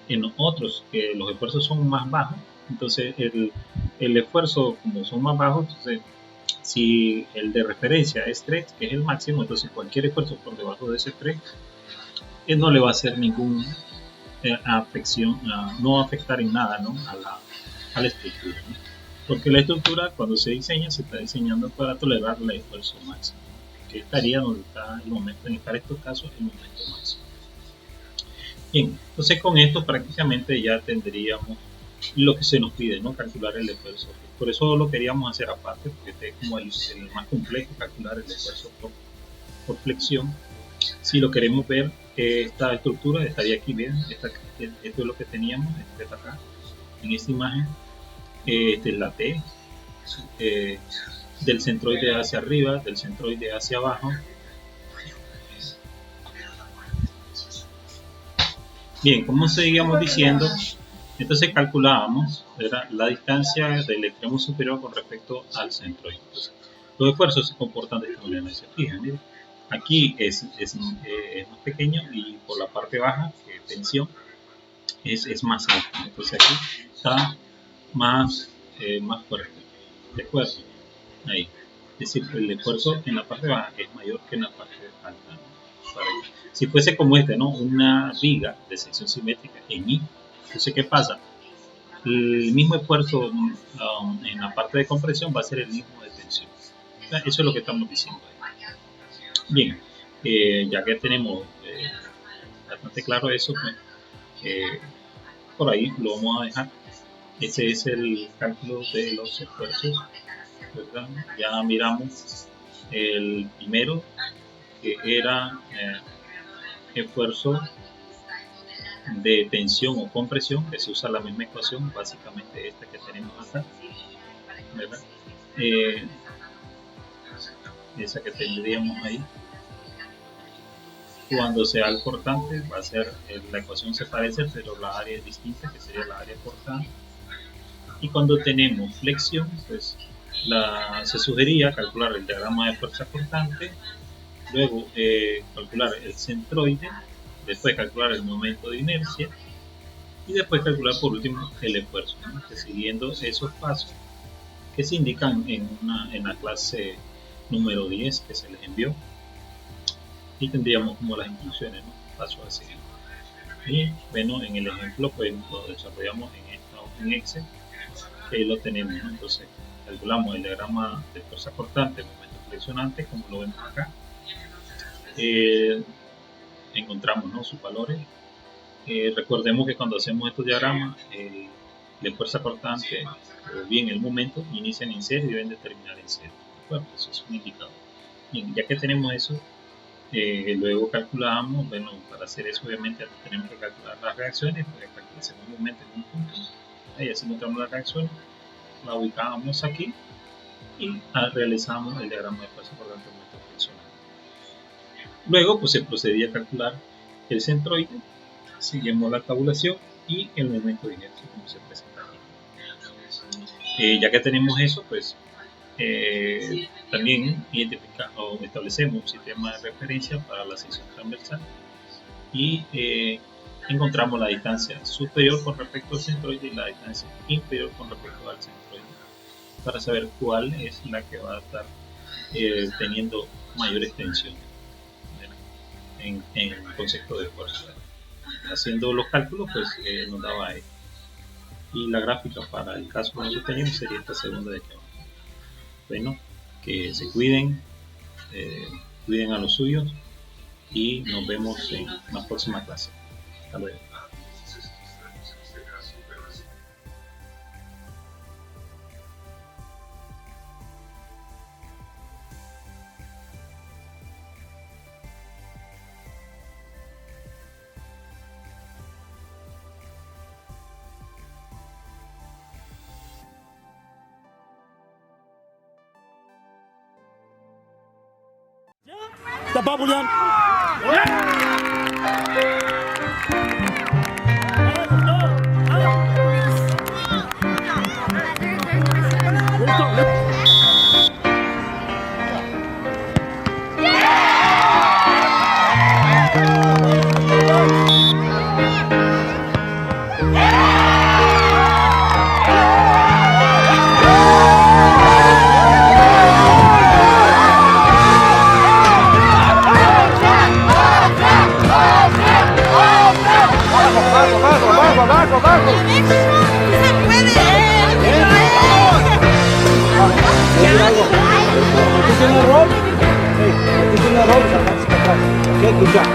en otros los esfuerzos son más bajos, entonces el esfuerzo como son más bajos, entonces si el de referencia es 3, que es el máximo, entonces cualquier esfuerzo por debajo de ese 3 no le va a hacer ningún afección, no va a afectar en nada, ¿no? a la estructura, ¿no? Porque la estructura cuando se diseña se está diseñando para tolerar el esfuerzo máximo, que estaría donde está el momento, para estos casos el momento máximo. Bien, entonces con esto prácticamente ya tendríamos lo que se nos pide, ¿no? Calcular el esfuerzo. Por eso lo queríamos hacer aparte, porque este es como el más complejo, calcular el esfuerzo por flexión. Si lo queremos ver, esta estructura estaría aquí, bien, esto es lo que teníamos, esto está acá, en esta imagen. Esta es la T, del centroide hacia arriba, del centroide hacia abajo. Bien, como seguíamos diciendo, entonces calculábamos, ¿verdad?, la distancia del extremo superior con respecto al centroide. Entonces, los esfuerzos se comportan de esta manera. Se fijan, miren, aquí es más pequeño y por la parte baja, que es tensión, es más alto. Entonces aquí está más fuerte el esfuerzo. Ahí. Es decir, el esfuerzo en la parte baja es mayor que en la parte alta, ¿no? Si fuese como ¿no? Una viga de sección simétrica en I, entonces ¿qué pasa? El mismo esfuerzo en la parte de compresión va a ser el mismo de tensión. O sea, eso es lo que estamos diciendo ahí. Bien, ya que tenemos bastante claro eso, pues, por ahí lo vamos a dejar. Ese es el cálculo de los esfuerzos, ¿verdad? Ya miramos el primero, que era esfuerzo de tensión o compresión, que se usa la misma ecuación, básicamente esta que tenemos acá, ¿verdad? eh, esa que tendríamos ahí, cuando sea el cortante va a ser, la ecuación se parece pero la área es distinta, que sería la área cortante. Y cuando tenemos flexión, pues se sugería calcular el diagrama de fuerza cortante, luego calcular el centroide, después calcular el momento de inercia y después calcular por último el esfuerzo, ¿no? Que siguiendo esos pasos que se indican en la clase número 10 que se les envió, y tendríamos como las instrucciones, ¿no? Paso a seguir. Y bueno, en el ejemplo pues lo desarrollamos en Excel, que lo tenemos, ¿no? Entonces calculamos el diagrama de fuerza cortante, el momento flexionante, como lo vemos acá. Encontramos, ¿no?, sus valores. Recordemos que cuando hacemos estos diagramas de fuerza cortante o bien el momento inician en cero y deben de terminar en cero. Bueno, eso es un indicador. Y ya que tenemos eso, luego calculamos, bueno, para hacer eso obviamente tenemos que calcular las reacciones, porque hacemos un momento en un punto, ahí así encontramos la reacción, la ubicamos aquí y realizamos el diagrama de fuerza cortante del momento flexionante. Luego pues se procedía a calcular el centroide, seguimos la tabulación y el momento de inercia como se presenta aquí. Ya que tenemos eso, pues también establecemos un sistema de referencia para la sección transversal y encontramos la distancia superior con respecto al centroide y la distancia inferior con respecto al centroide para saber cuál es la que va a estar teniendo mayor extensión en el concepto de fuerza. Haciendo los cálculos pues nos daba esto, y la gráfica para el caso que nosotros tenemos sería esta segunda de aquí abajo. Bueno, que se cuiden, cuiden a los suyos y nos vemos en la próxima clase. Hasta luego. The bubble gun. Okay, good job.